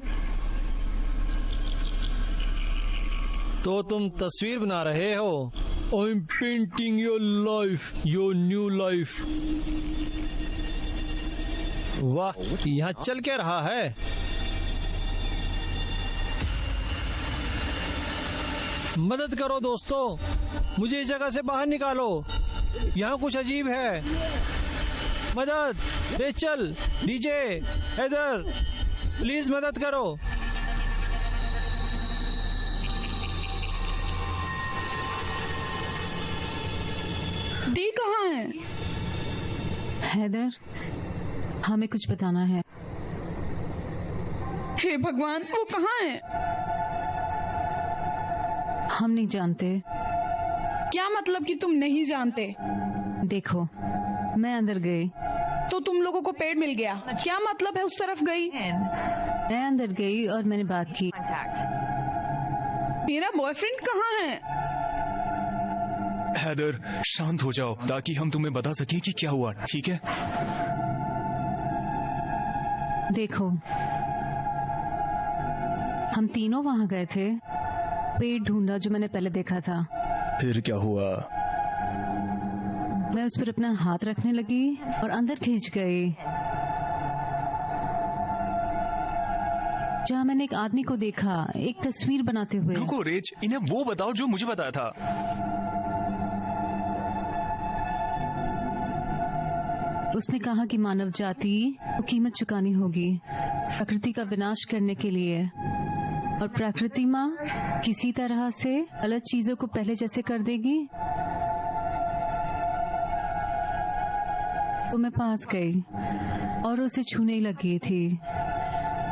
[SPEAKER 3] तो तुम तस्वीर बना रहे हो? I'm painting your life, your new life. वाह, यहाँ चल क्या रहा है? मदद करो दोस्तों, मुझे इस जगह से बाहर निकालो। यहाँ कुछ अजीब है। मदद! रेचल, डीजे, हैदर, प्लीज मदद करो।
[SPEAKER 2] डी कहाँ है?
[SPEAKER 4] हैदर, हमें कुछ बताना है।
[SPEAKER 2] हे भगवान, वो कहाँ है?
[SPEAKER 4] हम नहीं जानते।
[SPEAKER 2] क्या मतलब कि तुम नहीं जानते?
[SPEAKER 4] देखो, मैं अंदर गई
[SPEAKER 2] तो तुम लोगों को पेड़ मिल गया। क्या मतलब है उस तरफ गई?
[SPEAKER 4] मैं अंदर गई और मैंने बात की।
[SPEAKER 6] Contact.
[SPEAKER 2] मेरा बॉयफ्रेंड कहाँ है?
[SPEAKER 5] हैदर, शांत हो जाओ ताकि हम तुम्हें बता सकें कि क्या हुआ, ठीक है?
[SPEAKER 4] देखो, हम तीनों वहाँ गए थे, पेड़ ढूंढा जो मैंने पहले देखा था।
[SPEAKER 5] फिर क्या हुआ?
[SPEAKER 4] मैं उस पर अपना हाथ रखने लगी और अंदर खींच गई। जहाँ मैंने एक आदमी को देखा एक तस्वीर बनाते हुए।
[SPEAKER 5] रुको रेज, इन्हें वो बताओ जो मुझे बताया था।
[SPEAKER 4] उसने कहा कि मानव जाति को कीमत चुकानी होगी प्रकृति का विनाश करने के लिए, और प्रकृति माँ किसी तरह से अलग चीजों को पहले जैसे कर देगी। तो मैं पास गई और उसे छूने लगी थी,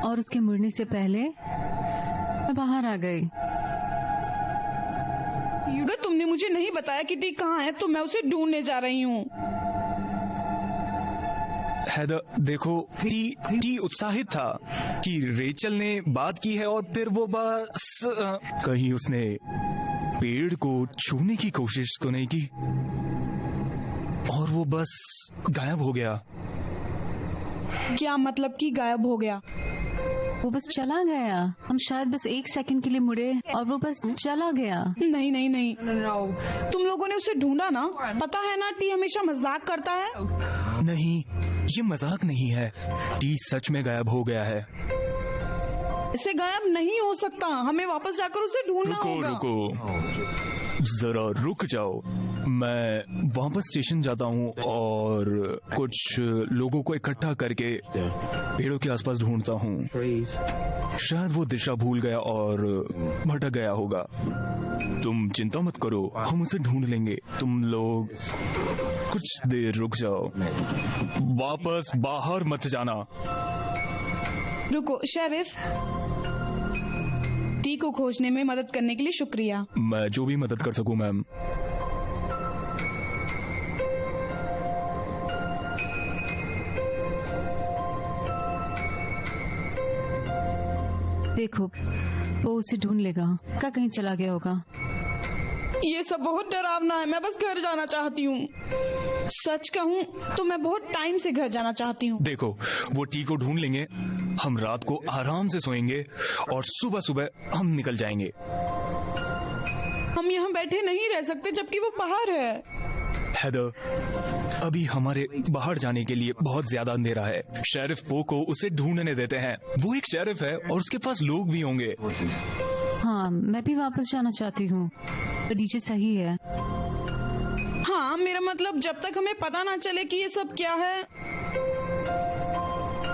[SPEAKER 4] और उसके मुड़ने से पहले मैं बाहर आ गई।
[SPEAKER 2] अगर तुमने मुझे नहीं बताया कि टी कहाँ है तो मैं उसे ढूंढने जा रही हूँ।
[SPEAKER 5] हैदर देखो, टी उत्साहित था कि रेचल ने बात की है, और फिर वो बस कहीं उसने पेड़ को छूने की कोशिश तो नहीं की, और वो बस गायब हो गया।
[SPEAKER 2] क्या मतलब कि गायब हो गया?
[SPEAKER 4] वो बस चला गया। हम शायद बस 1 सेकंड के लिए मुड़े और वो बस चला गया।
[SPEAKER 2] नहीं नहीं नहीं, तुम लोगों ने उसे ढूंढा ना। पता है ना, टी हमेशा मजाक करता है।
[SPEAKER 5] नहीं, ये मजाक नहीं है, टी सच में गायब हो गया है।
[SPEAKER 2] इसे गायब नहीं हो सकता, हमें वापस जाकर उसे ढूंढना होगा।
[SPEAKER 5] रुको, जरा रुक जाओ। मैं वापस स्टेशन जाता हूँ और कुछ लोगों को इकट्ठा करके पेड़ों के आसपास ढूंढता हूँ। शायद वो दिशा भूल गया और भटक गया होगा। तुम चिंता मत करो, हम उसे ढूंढ लेंगे। तुम लोग कुछ देर रुक जाओ, वापस बाहर मत जाना।
[SPEAKER 2] रुको शेरिफ, टी को खोजने में मदद करने के लिए शुक्रिया।
[SPEAKER 5] मैं जो भी मदद कर सकूं मैम।
[SPEAKER 4] देखो, वो उसे ढूंढ लेगा। क्या कहीं चला गया होगा?
[SPEAKER 2] ये सब बहुत डरावना है। मैं बस घर जाना चाहती हूँ। सच कहूँ तो मैं बहुत टाइम से घर जाना चाहती हूँ।
[SPEAKER 5] देखो, वो टी को ढूंढ लेंगे, हम रात को आराम से सोएंगे और सुबह सुबह हम निकल जाएंगे।
[SPEAKER 2] हम यहाँ बैठे नहीं रह सकते जबकि वो बाहर है।
[SPEAKER 5] हैदर, अभी हमारे बाहर जाने के लिए बहुत ज्यादा अंधेरा है। शेरिफ पो को उसे ढूंढने देते हैं। वो एक शेरिफ है और उसके पास लोग भी होंगे।
[SPEAKER 4] हाँ, मैं भी वापस जाना चाहती हूँ। डीजे सही है।
[SPEAKER 2] हाँ, मेरा मतलब जब तक हमें पता ना चले कि ये सब क्या है।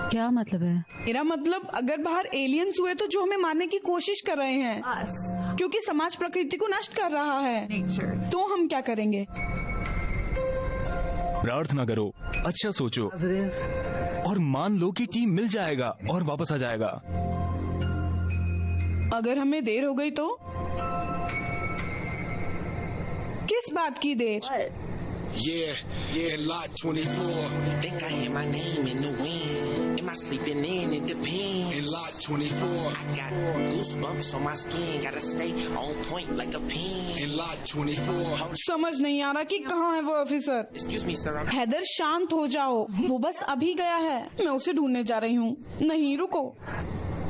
[SPEAKER 4] क्या मतलब है?
[SPEAKER 2] मेरा मतलब अगर बाहर एलियंस हुए तो जो हमें मारने की कोशिश कर रहे हैं,
[SPEAKER 6] Us.
[SPEAKER 2] क्योंकि समाज प्रकृति को नष्ट कर रहा है,
[SPEAKER 6] Nature.
[SPEAKER 2] तो हम क्या करेंगे?
[SPEAKER 5] प्रार्थना करो, अच्छा सोचो, और मान लो कि टीम मिल जाएगा और वापस आ जाएगा।
[SPEAKER 2] अगर हमें देर हो गई तो? किस बात की देर?
[SPEAKER 8] Yeah, in lot 24.
[SPEAKER 1] Think I hear my name in the wind. Am I sleeping in? It depends.
[SPEAKER 8] In lot 24.
[SPEAKER 1] I got goosebumps on my skin. Gotta stay on point like a pin.
[SPEAKER 8] In lot 24.
[SPEAKER 2] समझ नहीं आ रहा कि कहाँ है वो officer.
[SPEAKER 1] Excuse me, sir. I'm
[SPEAKER 2] Haider, शांत हो जाओ। वो बस अभी गया है। मैं उसे ढूंढने जा रही हूँ। नहीं, रुको।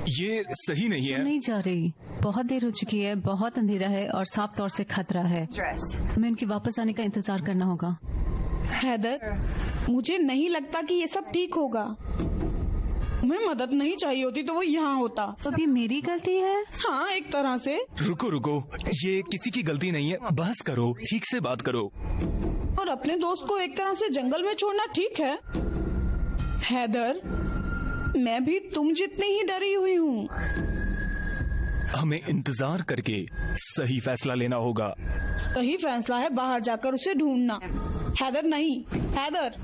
[SPEAKER 5] ये सही नहीं है।
[SPEAKER 4] नहीं जा रही। बहुत देर हो चुकी है, बहुत अंधेरा है और साफ तौर से खतरा है।
[SPEAKER 6] Dress.
[SPEAKER 4] हमें उनके वापस आने का इंतजार करना होगा।
[SPEAKER 2] हैदर, मुझे नहीं लगता कि ये सब ठीक होगा। तुम्हें मदद नहीं चाहिए होती तो वो यहाँ होता।
[SPEAKER 4] तो अभी मेरी गलती है?
[SPEAKER 2] हाँ, एक तरह से।
[SPEAKER 5] रुको रुको, ये किसी की गलती नहीं है। बहस करो, ठीक से बात करो।
[SPEAKER 2] और अपने दोस्त को एक तरह से जंगल में छोड़ना ठीक है। हैदर, मैं भी तुम जितनी ही डरी हुई हूँ।
[SPEAKER 5] हमें इंतजार करके सही फैसला लेना होगा।
[SPEAKER 2] सही फैसला है बाहर जाकर उसे ढूंढना। हैदर नहीं, हैदर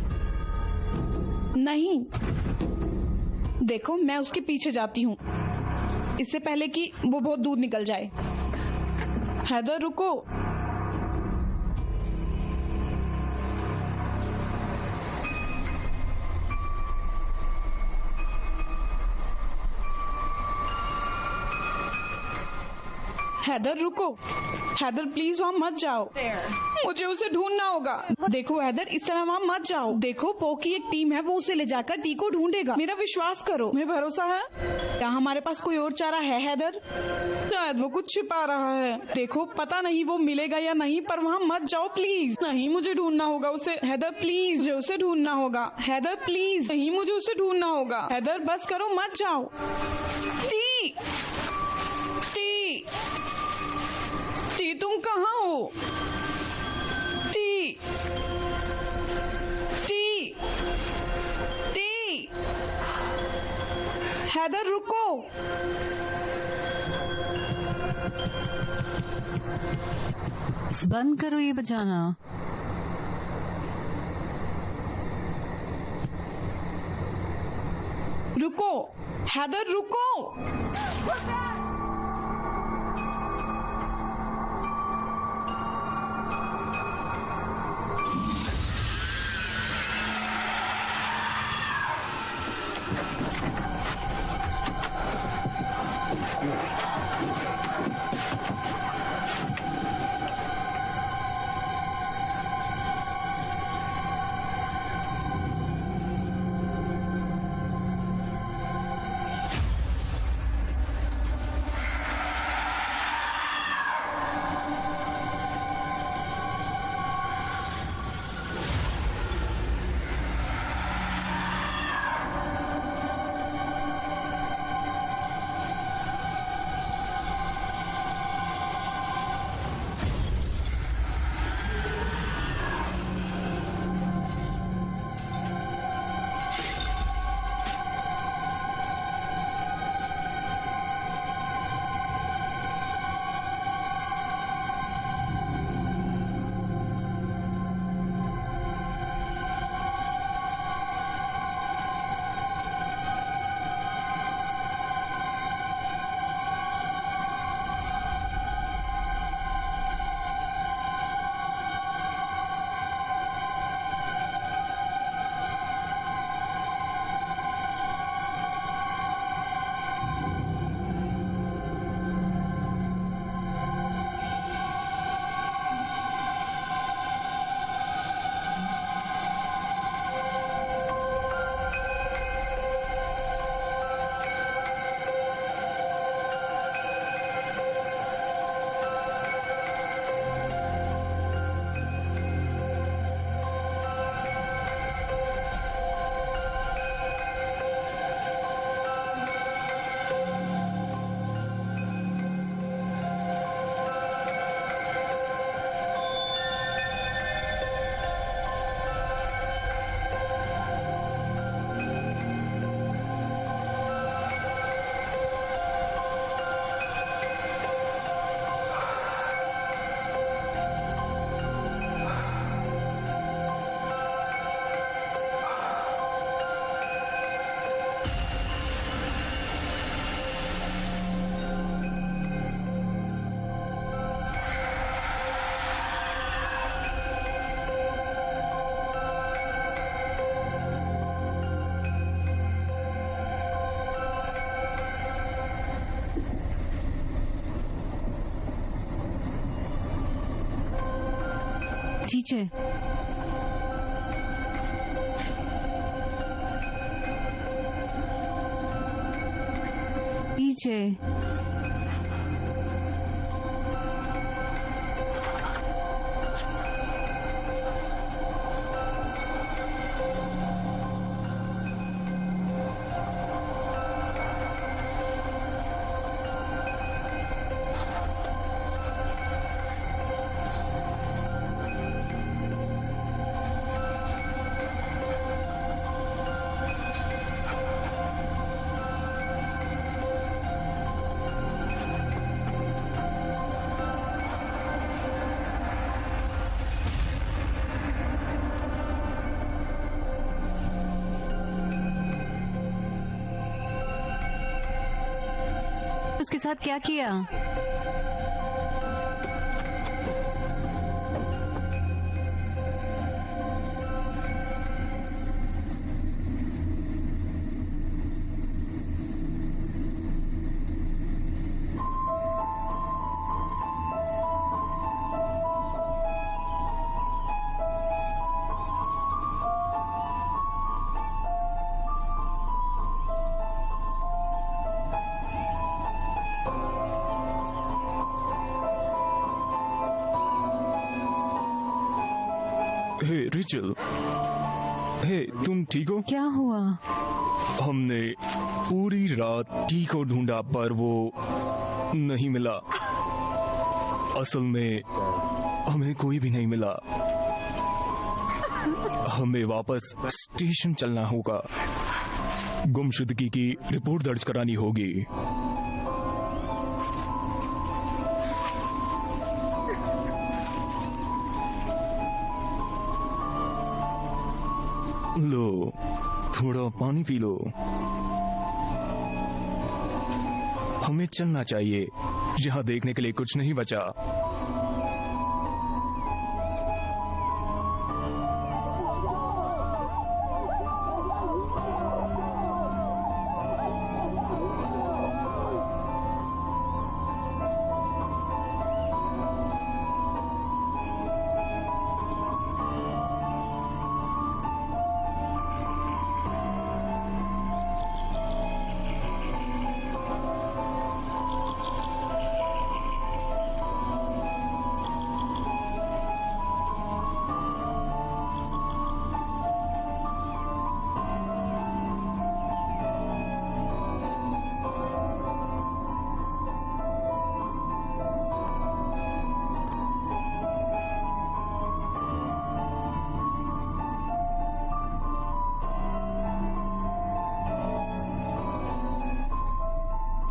[SPEAKER 2] नहीं। देखो, मैं उसके पीछे जाती हूँ इससे पहले कि वो बहुत दूर निकल जाए। हैदर, रुको। हैदर, रुको। हैदर, प्लीज वहाँ मत जाओ। मुझे उसे ढूंढना होगा। देखो हैदर, इस तरह वहाँ मत जाओ। देखो, पो की एक टीम है, वो उसे ले जाकर टी को ढूंढेगा। मेरा विश्वास करो, मुझे भरोसा है। क्या हमारे पास कोई और चारा है हैदर? शायद वो कुछ छिपा रहा है। देखो, पता नहीं वो मिलेगा या नहीं, पर वहाँ मत जाओ प्लीज। नहीं, मुझे ढूंढना होगा उसे। हैदर प्लीज, मुझे उसे ढूंढना होगा। हैदर प्लीज, नहीं, मुझे उसे ढूंढना होगा। हैदर, बस करो, मत जाओ। टी!
[SPEAKER 4] बंद करो ये बजाना।
[SPEAKER 2] रुको हैदर, रुको।
[SPEAKER 4] नीचे। नीचे। उसके साथ क्या किया?
[SPEAKER 5] हे रिचल, हे तुम ठीक हो?
[SPEAKER 4] क्या हुआ?
[SPEAKER 5] हमने पूरी रात टी को ढूंढा पर वो नहीं मिला। असल में हमें कोई भी नहीं मिला। हमें वापस स्टेशन चलना होगा। गुमशुदगी की रिपोर्ट दर्ज करानी होगी। लो, थोड़ा पानी पी लो। हमें चलना चाहिए, यहाँ देखने के लिए कुछ नहीं बचा।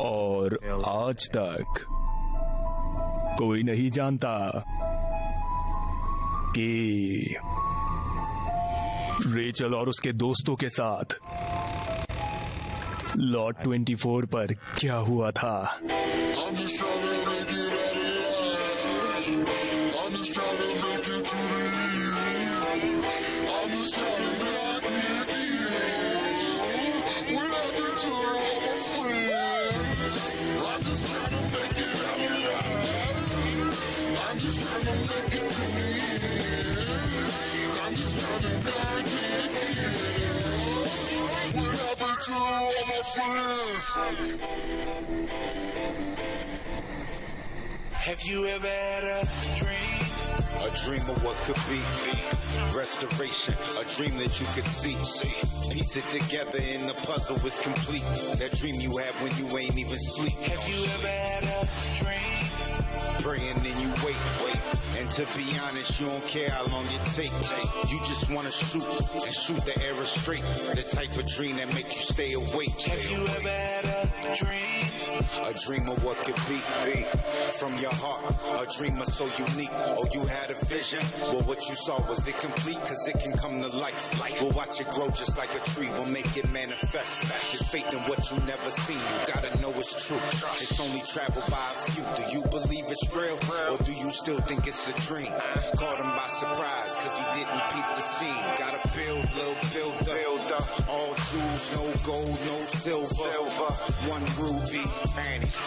[SPEAKER 5] और आज तक कोई नहीं जानता कि रेचल और उसके दोस्तों के साथ लॉट 24 पर क्या हुआ था।
[SPEAKER 8] I'm just trying to make it out alive. I'm just trying to make it to the end. I'm just trying to not get killed. When I get to all my friends, I'm just trying to make it out alive. I'm just trying to make it to the end. I'm just trying to not get killed. When I get to all my friends.
[SPEAKER 1] Have you ever had a dream? A dream of what could be. Restoration, a dream that you could see. Piece it together and the puzzle is complete. That dream you have when you ain't even sleep. Have you ever had a dream? Praying and you wait. And to be honest, you don't care how long it takes. You just wanna shoot and shoot the arrow straight. The type of dream that make you stay awake. Have you ever had a dream? A dream of what could be. From your heart, a dream is so unique. Oh, you had a vision? Well, what you saw, was it complete? Cause it can come to life. We'll watch it grow just like a tree. We'll make it manifest. It's faith in what you never seen. You gotta know it's true. It's only traveled by a few. Do you believe it's real? Or do you still think it's a dream? Caught him by surprise cause he didn't peep the scene. Gotta build, little build up. All jewels, no gold, no silver. One ruby.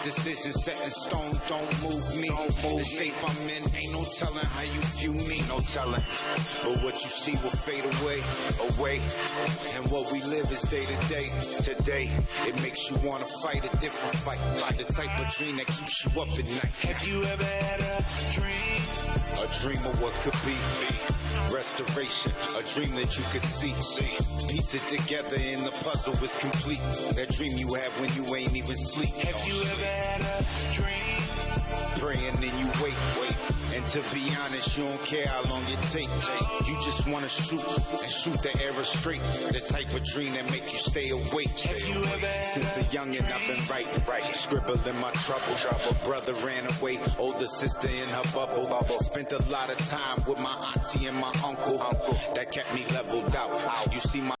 [SPEAKER 1] Decision set in stone, don't move me. The shape I'm in, ain't no telling how you view me. No telling. But what you see will fade away. And what we live is day to day. Today, it makes you wanna fight a different fight. The type of dream that keeps you up at night. Have you ever had a dream? A dream of what could be. Restoration, a dream that you could see. Piece it together and the puzzle is complete. That dream you have when you ain't even sleep. Have you ever had a dream? Praying and you wait. And to be honest, you don't care how long it takes. You just wanna shoot and shoot the arrow straight. The type of dream that make you stay awake. Have you ever had Since a youngin' I've been writing. Scribble in my trouble. Brother ran away, older sister in her bubble. Spent a lot of time with my auntie and my uncle. That kept me leveled out. You see my